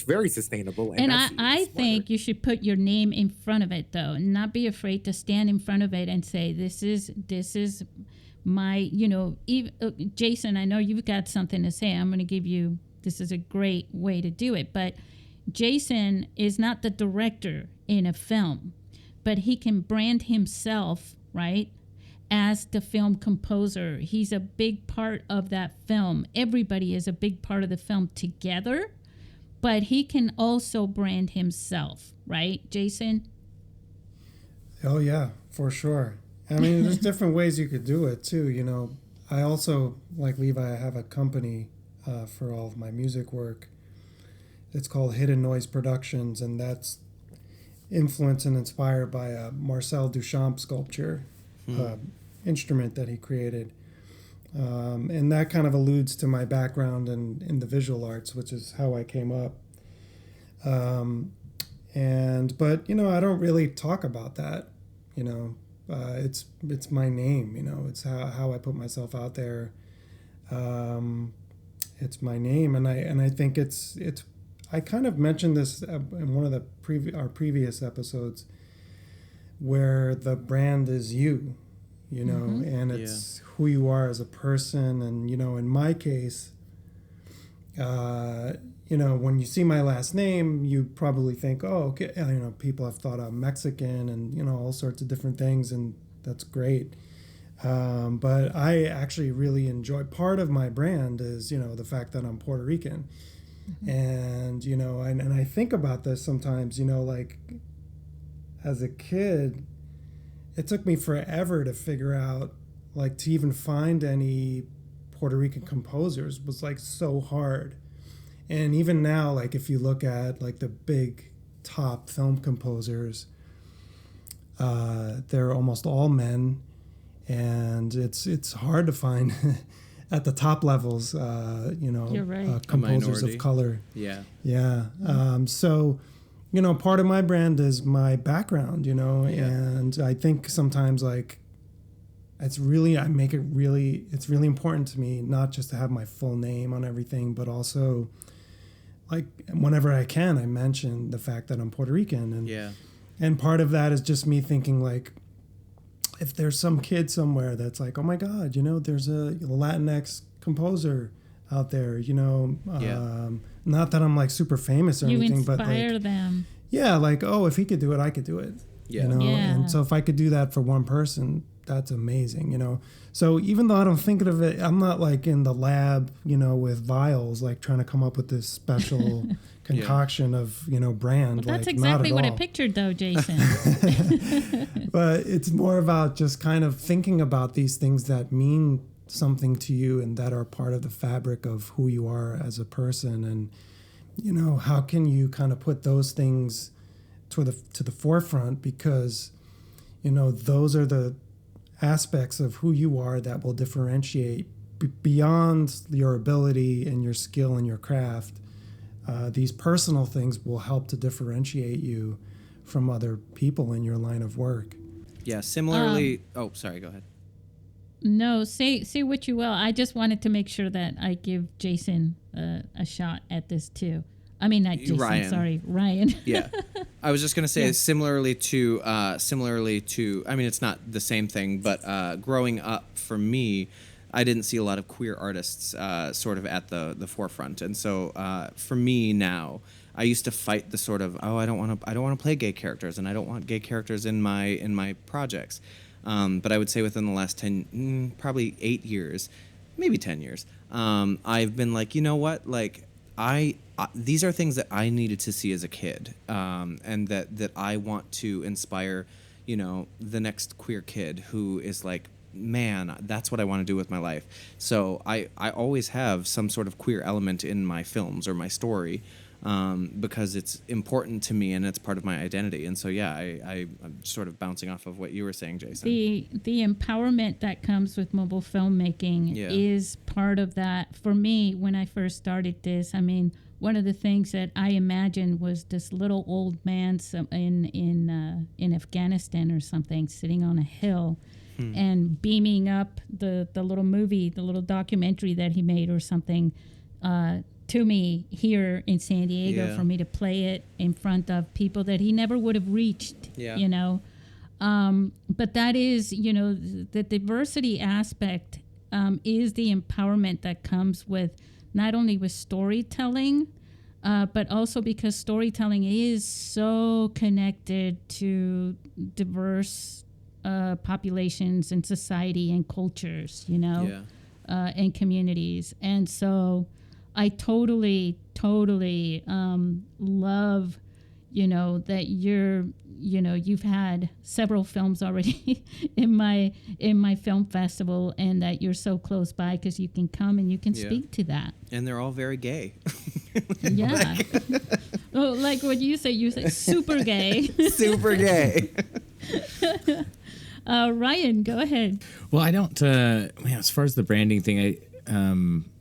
very sustainable. And that's I smarter. think you should put your name in front of it, though, and not be afraid to stand in front of it and say, this is my, Jason, I know you've got something to say. I'm going to give you, this is a great way to do it. But Jason is not the director in a film, but he can brand himself, right, as the film composer. He's a big part of that film. Everybody is a big part of the film together, but he can also brand himself, right, Jason? Oh yeah, for sure. I mean, there's different ways you could do it too. I also, like Levi, I have a company for all of my music work. It's called Hidden Noise Productions, and that's influenced and inspired by a Marcel Duchamp sculpture instrument that he created. And that kind of alludes to my background in the visual arts, which is how I came up. But I don't really talk about that. It's my name. It's how I put myself out there. It's my name, and I think it's. I kind of mentioned this in one of our previous episodes, where the brand is you. And it's who you are as a person. And, in my case, when you see my last name, you probably think, oh, okay, people have thought I'm Mexican and, all sorts of different things. And that's great. But I actually really enjoy, part of my brand is, the fact that I'm Puerto Rican. And, and I think about this sometimes, like as a kid, it took me forever to figure out, like, to even find any Puerto Rican composers was like so hard. And even now, like, if you look at like the big top film composers, they're almost all men, and it's hard to find at the top levels, You're right. composers minority. of color. Yeah. Yeah. So, part of my brand is my background, and I think sometimes like it's really important to me not just to have my full name on everything, but also like whenever I can, I mention the fact that I'm Puerto Rican. And part of that is just me thinking like, if there's some kid somewhere that's like, oh my God, there's a Latinx composer out there, not that I'm like super famous or You anything, but inspire like, them. yeah, like, oh, if he could do it, I could do it. Yeah. Yeah. And so if I could do that for one person, that's amazing, you know. So even though I don't think of it, I'm not like in the lab, you know, with vials, like trying to come up with this special concoction of, you know, brand. Well, that's like, exactly not what at I all. pictured, though, Jason. But it's more about just kind of thinking about these things that mean something to you and that are part of the fabric of who you are as a person. And, you know, how can you kind of put those things to the forefront, because, you know, those are the aspects of who you are that will differentiate beyond your ability and your skill and your craft. These personal things will help to differentiate you from other people in your line of work. Yeah, similarly. Sorry, go ahead. No, say what you will. I just wanted to make sure that I give Jason a shot at this too. I mean, not Jason. Ryan. Sorry, Ryan. Yeah, I was just gonna say similarly to. I mean, it's not the same thing, but growing up for me, I didn't see a lot of queer artists sort of at the forefront, and so for me now, I used to fight the sort of I don't want to play gay characters, and I don't want gay characters in my projects. But I would say within the last probably 8 years, maybe 10 years, I've been like, you know what, like these are things that I needed to see as a kid, and that I want to inspire, you know, the next queer kid who is like, man, that's what I want to do with my life. So I always have some sort of queer element in my films or my story, because it's important to me and it's part of my identity. And so, yeah, I'm sort of bouncing off of what you were saying, Jason. The empowerment that comes with mobile filmmaking is part of that. For me, when I first started this, I mean, one of the things that I imagined was this little old man in Afghanistan or something, sitting on a hill and beaming up the little movie, the little documentary that he made or something, to me here in San Diego for me to play it in front of people that he never would have reached, you know. But that is, you know, the diversity aspect is the empowerment that comes with not only with storytelling, but also because storytelling is so connected to diverse populations and society and cultures, you know, and communities. And so I totally love, you know, that you've had several films already in my film festival, and that you're so close by because you can come and you can speak to that. And they're all very gay. Yeah. Well, like what you say super gay. Super gay. Ryan, go ahead. Well, I don't. As far as the branding thing,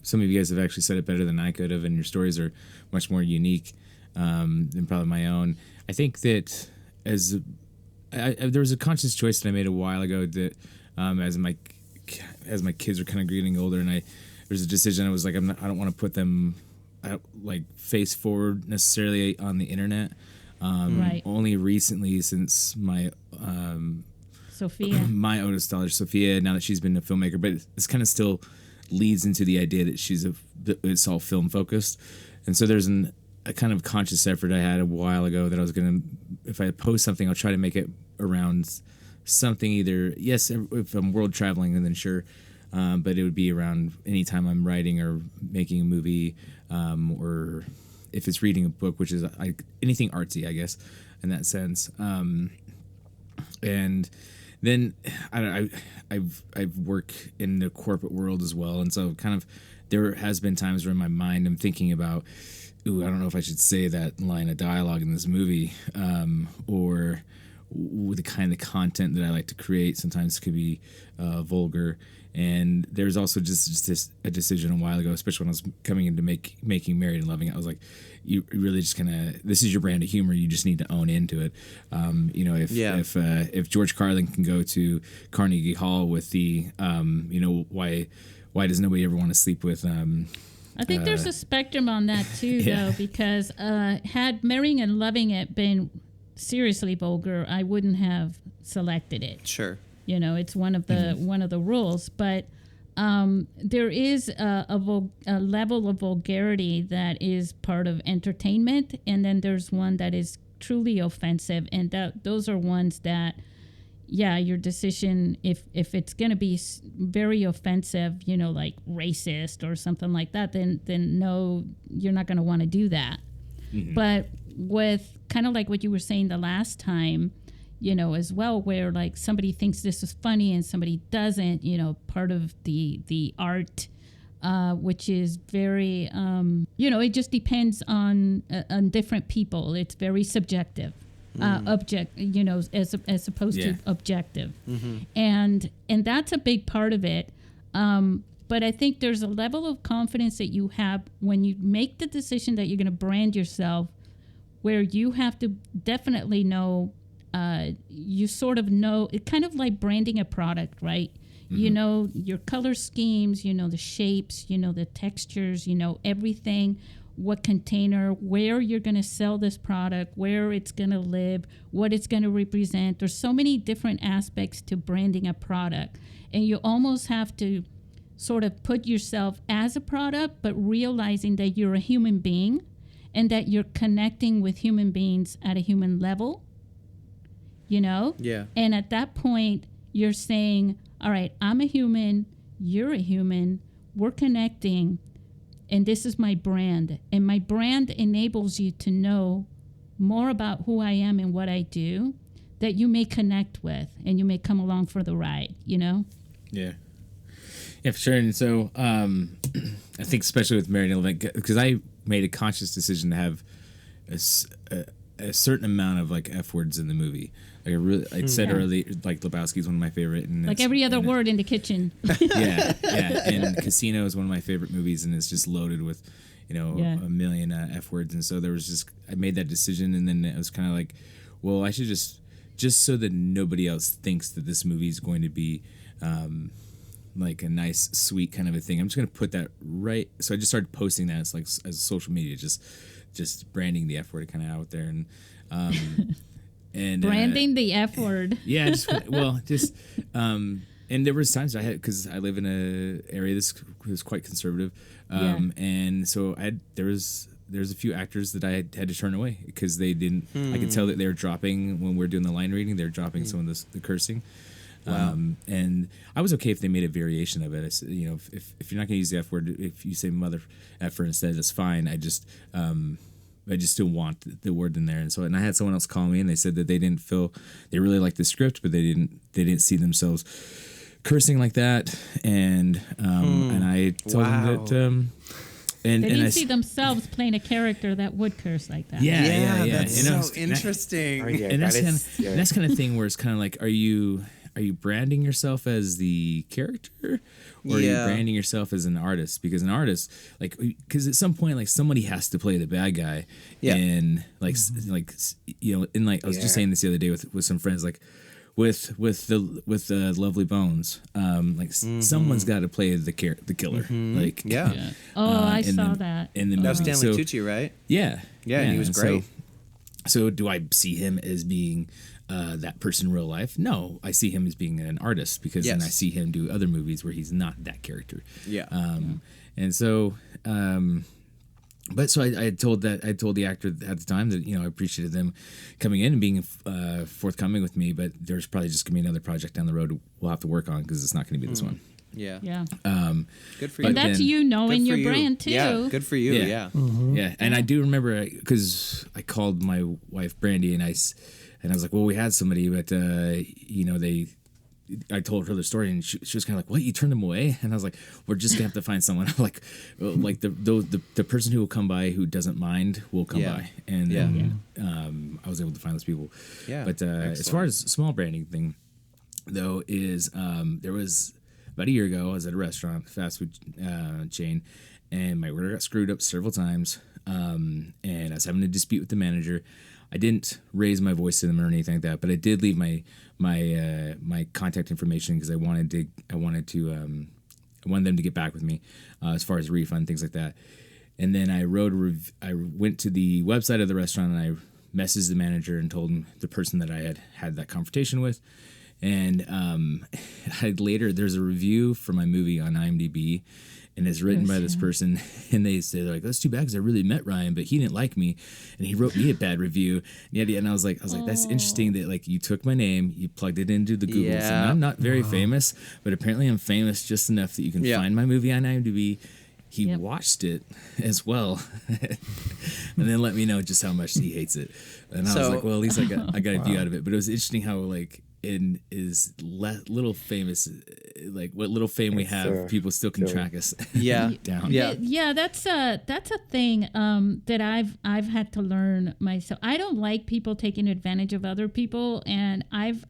some of you guys have actually said it better than I could have, and your stories are much more unique than probably my own. I think that there was a conscious choice that I made a while ago that as my kids are kind of getting older, and there's a decision I was like, I don't want to put them like face forward necessarily on the internet. Right. Only recently, since my Sophia, my oldest daughter Sophia, now that she's been a filmmaker, but it's kind of still leads into the idea that it's all film focused. And so there's a kind of conscious effort I had a while ago that I was going to, if I post something, I'll try to make it around something, either, yes, if I'm world traveling, and then sure, but it would be around anytime I'm writing or making a movie, or if it's reading a book, which is anything artsy, I guess, in that sense. And then I've worked in the corporate world as well, and so kind of there has been times where in my mind I'm thinking about, ooh, I don't know if I should say that line of dialogue in this movie, or the kind of content that I like to create sometimes could be vulgar. And there's also just a decision a while ago, especially when I was coming into making Married and Loving It. I was like, you really just kind of, this is your brand of humor. You just need to own into it. You know, if George Carlin can go to Carnegie Hall with the, you know, why does nobody ever want to sleep with? I think there's a spectrum on that too, though, because had Marrying and Loving It been seriously vulgar, I wouldn't have selected it. Sure. You know, it's one of the rules, but there is a level of vulgarity that is part of entertainment, and then there's one that is truly offensive, and those are ones that, your decision, if it's going to be very offensive, like racist or something like that, then no, you're not going to want to do that. Mm-hmm. But with kind of like what you were saying the last time, as well, where like somebody thinks this is funny and somebody doesn't, part of the art, which is very, it just depends on different people. It's very subjective. As opposed to objective. Mm-hmm. And that's a big part of it. But I think there's a level of confidence that you have when you make the decision that you're going to brand yourself, where you have to definitely know, you sort of know, it kind of like branding a product, right? Mm-hmm. You know your color schemes, the shapes, the textures, everything. What container, where you're going to sell this product, where it's going to live, what it's going to represent. There's so many different aspects to branding a product. And you almost have to sort of put yourself as a product, but realizing that you're a human being and that you're connecting with human beings at a human level, Yeah. And at that point, you're saying, all right, I'm a human, you're a human, we're connecting. And this is my brand. And my brand enables you to know more about who I am and what I do that you may connect with and you may come along for the ride, Yeah. Yeah, for sure. And so I think especially with Married Element, because I made a conscious decision to have a certain amount of like F words in the movie. Like I said earlier, like Lebowski is one of my favorite, and like every other word in the kitchen. Yeah. And Casino is one of my favorite movies, and it's just loaded with, a million F words. And so I made that decision, and then it was kind of like, well, I should just so that nobody else thinks that this movie is going to be like a nice, sweet kind of a thing. I'm just going to put that right. So I just started posting that as social media, just branding the F word kind of out there, and. And branding the F word. Yeah, and there was times I had, because I live in a area that's was quite conservative, and so there's a few actors that I had to turn away because they didn't. I could tell that they were dropping when we're doing the line reading. They're dropping some of the cursing. Wow. And I was okay if they made a variation of it. I said, if you're not going to use the F word, if you say mother effer instead, that's fine. I just still want the word in there, and I had someone else call me, and they said that they didn't feel they really liked the script, but they didn't see themselves cursing like that, and I told them that they didn't see themselves playing a character that would curse like that. Yeah. That's so interesting. And that's kind of thing where it's kind of like, are you branding yourself as the character, or are you branding yourself as an artist? Because an artist, because at some point, like, somebody has to play the bad guy. Yeah. And I was just saying this the other day with some friends, like with the Lovely Bones, someone's got to play the killer. Mm-hmm. I saw that in the movie. That was Stanley Tucci, right? Yeah. And he was great. So do I see him as being that person in real life? No, I see him as being an artist, because then I see him do other movies where he's not that character. Yeah. And so, but so I told the actor at the time that I appreciated them coming in and being forthcoming with me, but there's probably just gonna be another project down the road we'll have to work on, because it's not going to be this one. Yeah. Good for you. And that's knowing your brand too. Yeah. Good for you. Yeah. Mm-hmm. Yeah. And I do remember, because I called my wife Brandy, and I was like, well, we had somebody, but I told her the story, and she was kind of like, what, you turned them away? And I was like, we're just gonna have to find someone. like the person who will come by who doesn't mind will come by, and I was able to find those people. Yeah. But as far as small branding thing, though, is there was about a year ago, I was at a restaurant, fast food chain, and my order got screwed up several times, and I was having a dispute with the manager. I didn't raise my voice to them or anything like that, but I did leave my contact information, because I wanted them to get back with me as far as refund, things like that. And then I went to the website of the restaurant, and I messaged the manager and told him the person that I had that confrontation with. And there's a review for my movie on IMDb, and it's written by this person, and they say, like, that's too bad because I really met Ryan, but he didn't like me, and he wrote me a bad review. And I was like, that's interesting that, like, you took my name, you plugged it into the Googles, and I'm not very famous, but apparently I'm famous just enough that you can find my movie on IMDb. He watched it as well, and then let me know just how much he hates it. And I was like, well, at least I got a view out of it. But it was interesting how, like, in is little famous, like what little fame we have, people still can track us down. Yeah, that's a thing that I've had to learn myself. I don't like people taking advantage of other people, and I've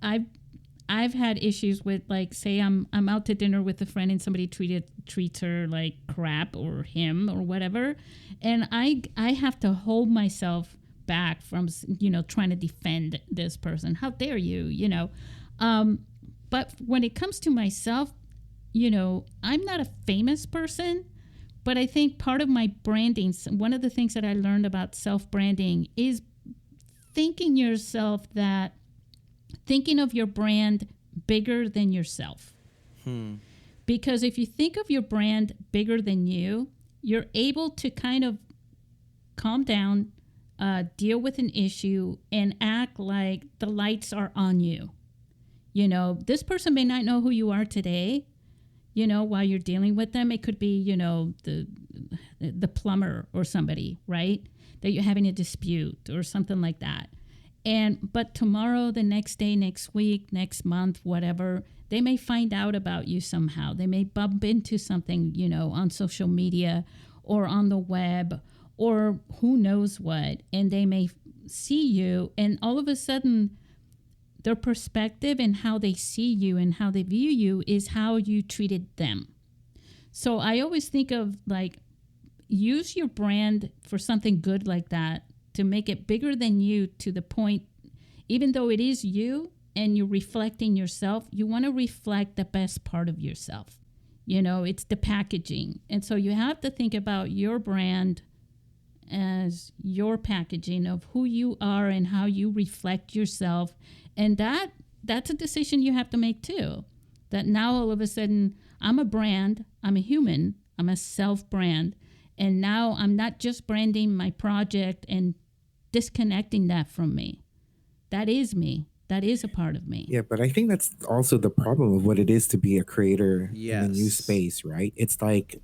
had issues with, like, say I'm out to dinner with a friend and somebody treats her like crap, or him, or whatever, and I have to hold myself back from, trying to defend this person. How dare you, but when it comes to myself, I'm not a famous person, but I think part of my branding, one of the things that I learned about self-branding is thinking of your brand bigger than yourself. Because if you think of your brand bigger than you, you're able to kind of calm down, deal with an issue, and act like the lights are on you. This person may not know who you are today, while you're dealing with them. It could be, the plumber or somebody, right? That you're having a dispute or something like that. But tomorrow, the next day, next week, next month, whatever, they may find out about you somehow. They may bump into something, on social media or on the web or who knows what, and they may see you, and all of a sudden their perspective and how they see you and how they view you is how you treated them. So I always think of, like, use your brand for something good like that, to make it bigger than you, to the point, even though it is you and you're reflecting yourself, you want to reflect the best part of yourself. It's the packaging. And so you have to think about your brand as your packaging of who you are and how you reflect yourself. And that's a decision you have to make too. That now all of a sudden, I'm a brand, I'm a human, I'm a self-brand. And now I'm not just branding my project and disconnecting that from me. That is me. That is a part of me. Yeah, but I think that's also the problem of what it is to be a creator in a new space, right? It's like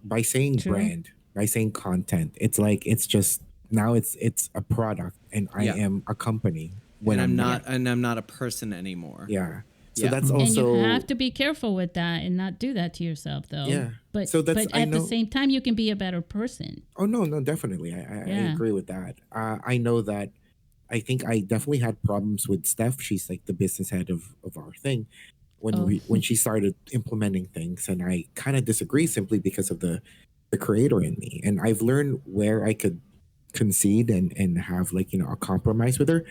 by saying brand, by saying content, it's like it's just now it's a product, and I am a company when I'm not a person anymore. Yeah. So that's also, and you have to be careful with that and not do that to yourself, though. Yeah. But so that's, but at the same time, you can be a better person. Oh no, definitely, I agree with that. I know that. I think I definitely had problems with Steph. She's like the business head of our thing when she started implementing things, and I kind of disagree simply because of the creator in me. And I've learned where I could concede and have, like, a compromise with her.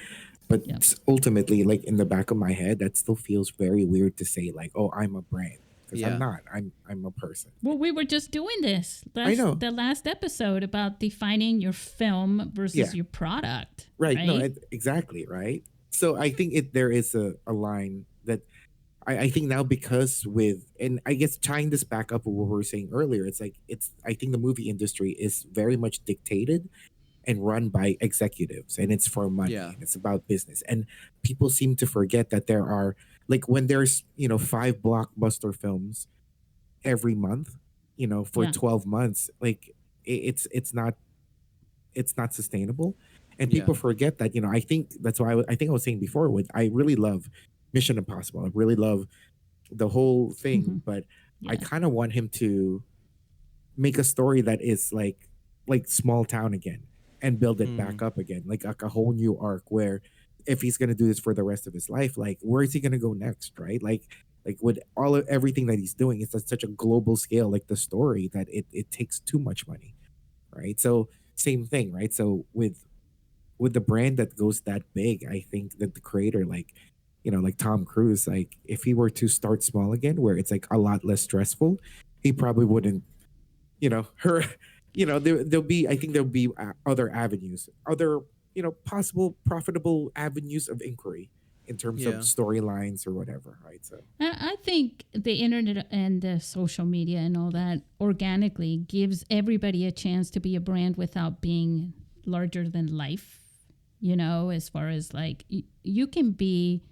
But ultimately, like, in the back of my head, that still feels very weird to say, like, oh, I'm a brand. Because I'm not. I'm a person. Well, we were just doing this. I know. The last episode about defining your film versus your product. Right. No, exactly. Right. So I think there is a line that I think now, because and I guess tying this back up with what we were saying earlier, I think the movie industry is very much dictated and run by executives, and it's for money. Yeah. It's about business. And people seem to forget that there are, like, when there's 5 blockbuster films every month, for 12 months, like, it's not sustainable. And people forget that. I think that's why I think I was saying before, I really love Mission Impossible. I really love the whole thing, but I kind of want him to make a story that is like small town again, and build it back up again, like a whole new arc, where if he's going to do this for the rest of his life, like, where is he going to go next, right? Like with everything that he's doing, it's at such a global scale, like the story, that it takes too much money, right? So same thing, right? So with the brand that goes that big, I think that the creator, like, like Tom Cruise, like, if he were to start small again, where it's like a lot less stressful, he probably wouldn't, there'll be other avenues, other, possible profitable avenues of inquiry in terms of storylines or whatever, right? So I think the internet and the social media and all that organically gives everybody a chance to be a brand without being larger than life, you know, as far as like you can be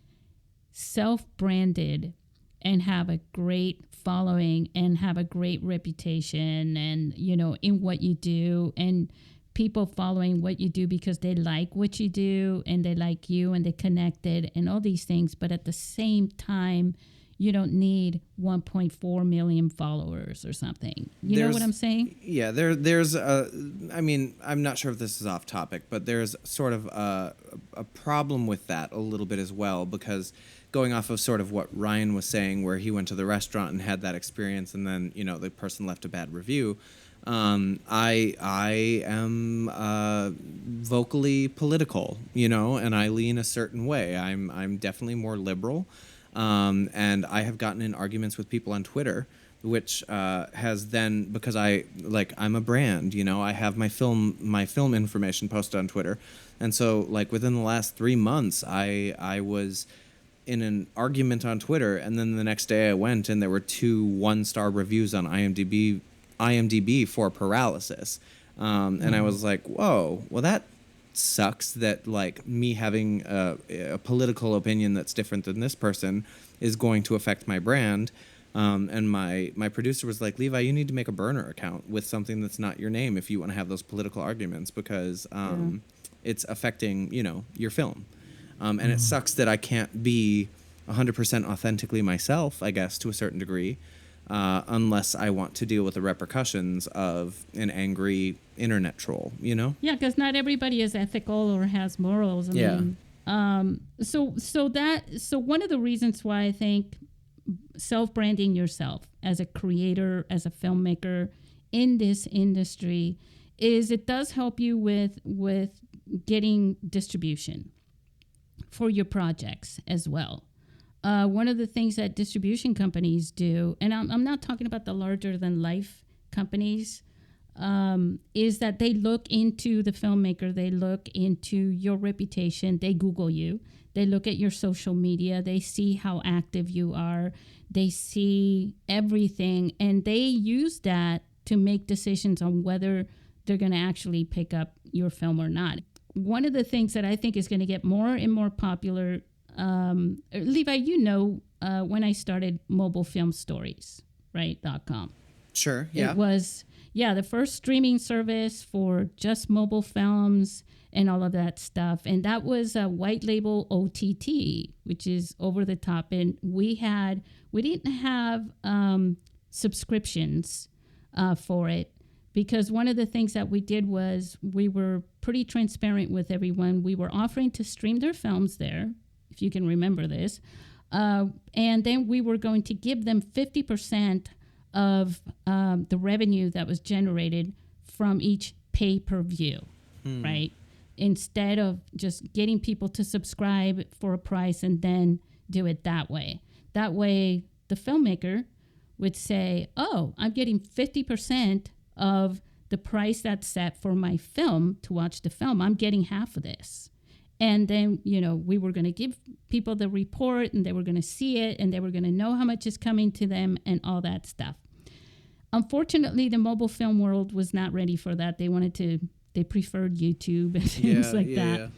self-branded and have a great following and have a great reputation and, you know, in what you do, and people following what you do because they like what you do and they like you and they connected and all these things. But at the same time, you don't need 1.4 million followers or something. You know what I'm saying? Yeah, there's I mean, I'm not sure if this is off topic, but there's sort of a problem with that a little bit as well, because going off of sort of what Ryan was saying, where he went to the restaurant and had that experience and then, you know, the person left a bad review. I am vocally political, you know, and I lean a certain way. I'm definitely more liberal, and I have gotten in arguments with people on Twitter, which has then, because I'm a brand, you know, I have my film information posted on Twitter, and so like within the last 3 months, I was in an argument on Twitter, and then the next day I went and there were 2 1-star reviews on IMDb for Paralysis, and I was like, whoa, well that sucks that like me having a political opinion that's different than this person is going to affect my brand. And my producer was like, Levi, you need to make a burner account with something that's not your name if you want to have those political arguments, because it's affecting, you know, your film. And it sucks that I can't be 100% authentically myself, I guess, to a certain degree, unless I want to deal with the repercussions of an angry internet troll, you know? Yeah, because not everybody is ethical or has morals. I mean, so one of the reasons why I think self-branding yourself as a creator, as a filmmaker in this industry, is it does help you with getting distribution for your projects as well. One of the things that distribution companies do, and I'm not talking about the larger than life companies, is that they look into the filmmaker, they look into your reputation, they Google you, they look at your social media, they see how active you are, they see everything, and they use that to make decisions on whether they're going to actually pick up your film or not. One of the things that I think is going to get more and more popular, Levi, you know, when I started Mobile Film Stories, right, .com. Sure, yeah. It was, the first streaming service for just mobile films and all of that stuff. And that was a white label OTT, which is over the top. And we didn't have subscriptions for it, because one of the things that we did was we were pretty transparent with everyone. We were offering to stream their films there, if you can remember this. And then we were going to give them 50% of the revenue that was generated from each pay-per-view, right? Instead of just getting people to subscribe for a price and then do it that way. That way, the filmmaker would say, oh, I'm getting 50% of the price that's set for my film to watch the film. I'm getting half of this. And then, you know, we were going to give people the report, and they were going to see it, and they were going to know how much is coming to them and all that stuff. Unfortunately, the mobile film world was not ready for that. They preferred YouTube and things like that.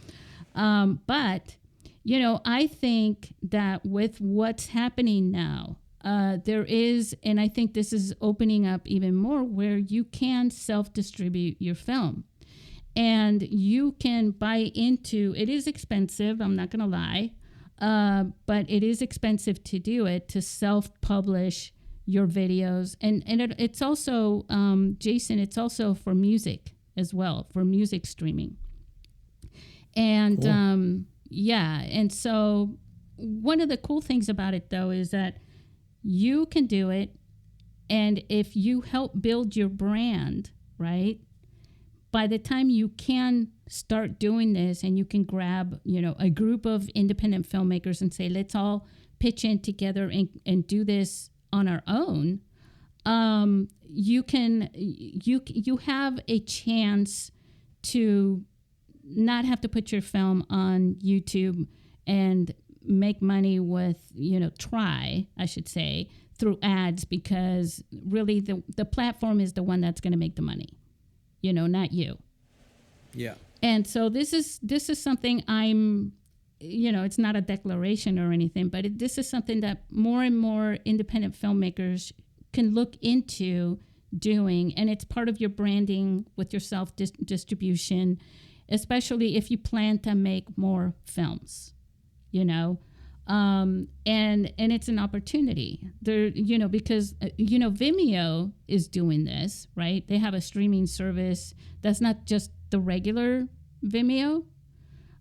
Yeah. But, you know, I think that with what's happening now, there is, and I think this is opening up even more, where you can self-distribute your film. And you can buy into, it is expensive, I'm not going to lie, but it is expensive to do it, to self-publish your videos. And it's also, Jason, it's also for music as well, for music streaming. And cool. And so one of the cool things about it, though, is that you can do it, and if you help build your brand, right, by the time you can start doing this, and you can grab, you know, a group of independent filmmakers and say, let's all pitch in together and do this on our own, you have a chance to not have to put your film on YouTube and make money with, try, I should say, through ads, because really the platform is the one that's going to make the money, not you. Yeah. And so this is something I'm, it's not a declaration or anything, but this is something that more and more independent filmmakers can look into doing. And it's part of your branding with your self-distribution, especially if you plan to make more films, and it's an opportunity there, because, Vimeo is doing this, right? They have a streaming service that's not just the regular Vimeo,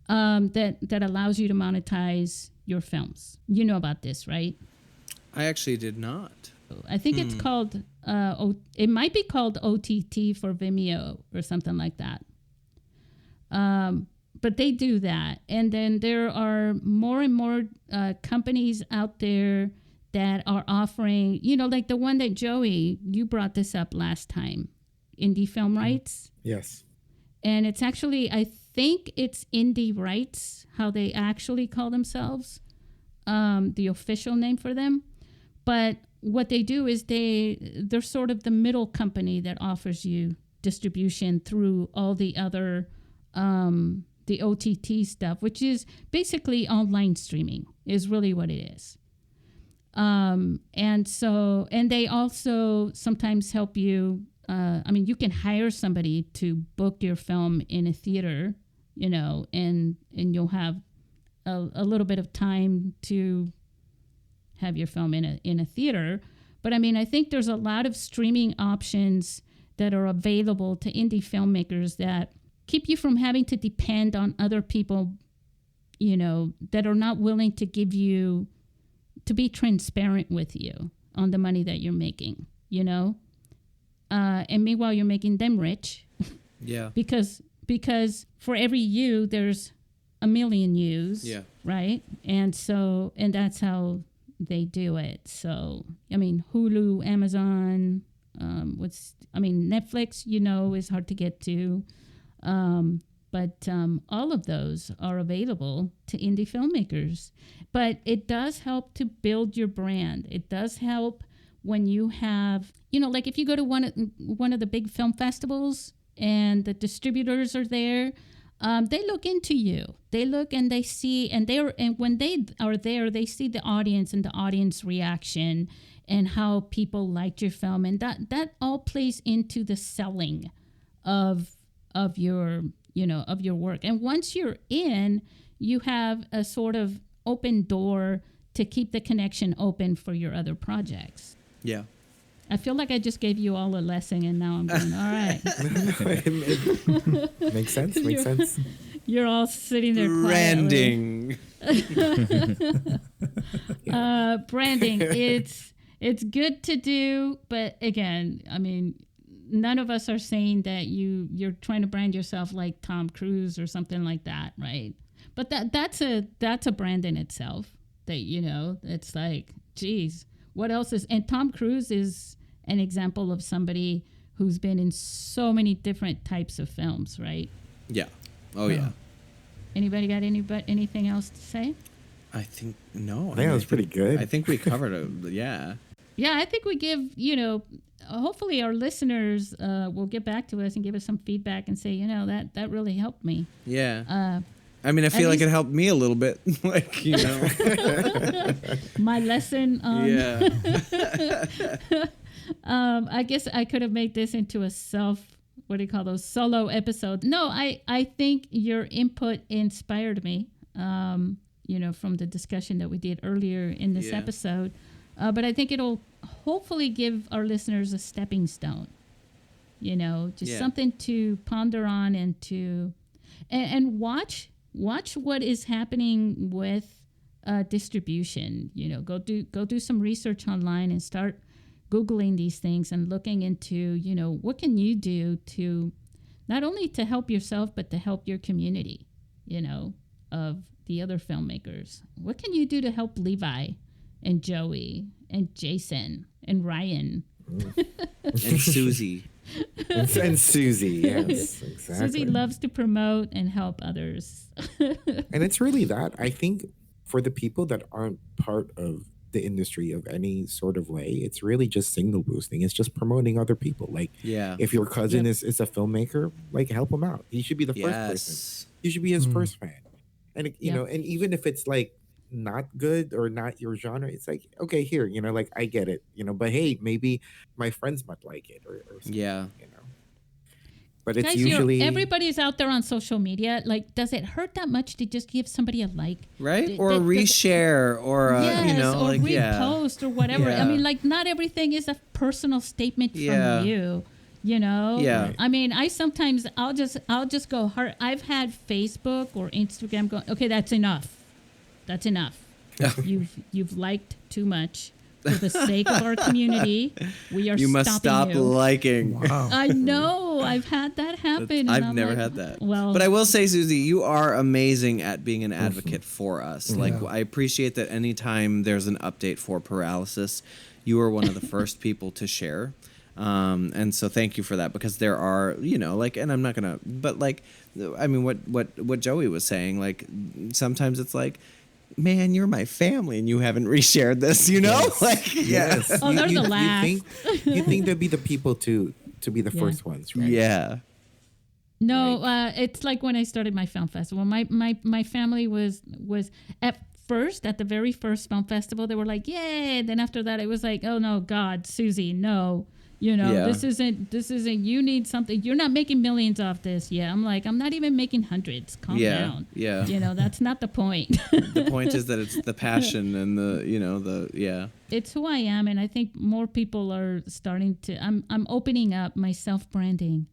that allows you to monetize your films. You know about this, right? I actually did not. I think it's called, it might be called OTT for Vimeo or something like that. But they do that. And then there are more and more companies out there that are offering, like the one that Joey, you brought this up last time, Indie Film Rights. Yes. And it's actually, I think it's Indie Rights, how they actually call themselves, the official name for them. But what they do is they're sort of the middle company that offers you distribution through all the other the OTT stuff, which is basically online streaming, is really what it is. And they also sometimes help you. You can hire somebody to book your film in a theater, and you'll have a little bit of time to have your film in a theater. But I think there's a lot of streaming options that are available to indie filmmakers that keep you from having to depend on other people, that are not willing to to be transparent with you on the money that you're making, and meanwhile you're making them rich. Yeah. because for every you, there's a million yous. Yeah. Right. And that's how they do it. So, Hulu, Amazon, Netflix, is hard to get to. But all of those are available to indie filmmakers. But it does help to build your brand. It does help when you have, like if you go to one of the big film festivals and the distributors are there, they look into you. They look and they see, and when they are there, they see the audience and the audience reaction and how people liked your film, and that all plays into the selling of your work. And once you're in, you have a sort of open door to keep the connection open for your other projects. Yeah. I feel like I just gave you all a lesson, and now I'm going, all right. Makes sense. You're all sitting there Branding. Branding. It's good to do, but again, none of us are saying that you're trying to brand yourself like Tom Cruise or something like that, right? But that's a brand in itself. That it's like, geez, what else is? And Tom Cruise is an example of somebody who's been in so many different types of films, right? Yeah. Oh yeah. Anybody got anything else to say? I think no. I think that was pretty good. I think we covered it. Yeah. Yeah, I think we give, hopefully our listeners will get back to us and give us some feedback and say, that really helped me. Yeah. I feel like it helped me a little bit. My lesson on... Yeah. I guess I could have made this into a solo episode. No, I think your input inspired me, from the discussion that we did earlier in this episode. But I think it'll hopefully give our listeners a stepping stone, something to ponder on and watch what is happening with distribution. Go do some research online and start Googling these things and looking into, what can you do to not only to help yourself, but to help your community, of the other filmmakers. What can you do to help Levi and Joey and Jason and Ryan? And Susie. and Susie, yes, exactly. Susie loves to promote and help others. And it's really that. I think for the people that aren't part of the industry of any sort of way, it's really just signal boosting. It's just promoting other people. Like, if your cousin is a filmmaker, like, help him out. He should be the first person. You should be his first fan. And you know, and even if it's like not good or not your genre, it's like, okay, here, you know, like, I get it, you know, but hey, maybe my friends might like it or something, you know. But it's Guys, usually everybody's out there on social media. Like, does it hurt that much to just give somebody a like, right? Or reshare, or you know, or like repost or whatever. I mean, like, not everything is a personal statement from you. You know, I mean, I'll just go hard. I've had Facebook or Instagram go, okay, that's enough. That's enough. You've liked too much. For the sake of our community, we are stopping you. You must stop liking. Wow. I know. I've had that happen. I've never had that. Well, but I will say, Susie, you are amazing at being an advocate for us. Like, I appreciate that anytime there's an update for Paralysis, you are one of the first people to share. And so thank you for that, because there are, you know, like, and I'm not going to, but like, I mean, what Joey was saying, like, sometimes it's like, man, you're my family and you haven't reshared this, you know? Like, Oh, they're the last. You think they'd be the people to be the first ones, right? Yeah. No, it's like when I started my film festival. My family was at the very first film festival, they were like, yay. Then after that, it was like, oh no, God, Susie, no. You know, this isn't, you need something. You're not making millions off this. Yeah. I'm like, I'm not even making hundreds. Calm down. Yeah. You know, that's not the point. The point is that it's the passion and the, you know, It's who I am. And I think more people are starting to, I'm opening up my self-branding.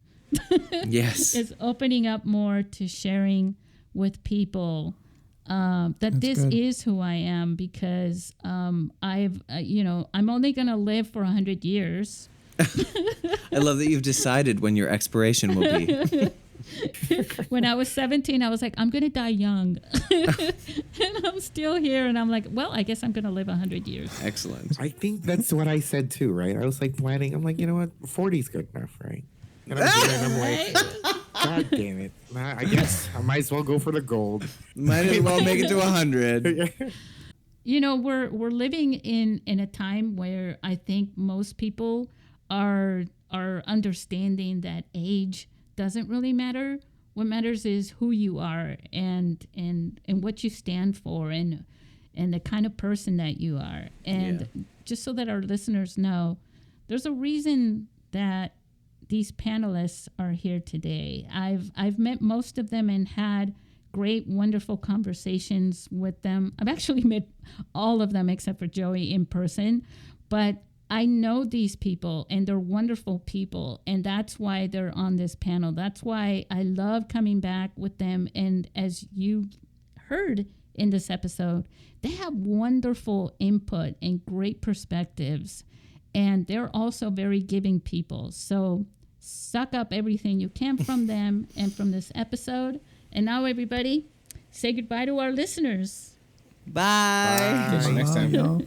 Yes. It's opening up more to sharing with people that this is who I am, because I've, you know, I'm only going to live for 100 years. I love that you've decided when your expiration will be. When I was 17, I was like, I'm going to die young. And I'm still here. And I'm like, well, I guess I'm going to live 100 years. Excellent. I think that's what I said too, right? I was like planning. I'm like, you know what? 40 is good enough, right? And I'm like, God damn it. I guess I might as well go for the gold. Might as well make it to 100. You know, we're living in a time where I think most people are understanding that age doesn't really matter. What matters is who you are and what you stand for and the kind of person that you are. And just so that our listeners know, there's a reason that these panelists are here today. I've met most of them and had great, wonderful conversations with them. I've actually met all of them except for Joey in person, but I know these people and they're wonderful people, and that's why they're on this panel. That's why I love coming back with them. And as you heard in this episode, they have wonderful input and great perspectives, and they're also very giving people. So suck up everything you can from them and from this episode. And now, everybody, say goodbye to our listeners. Bye. Catch you next time. Y'all.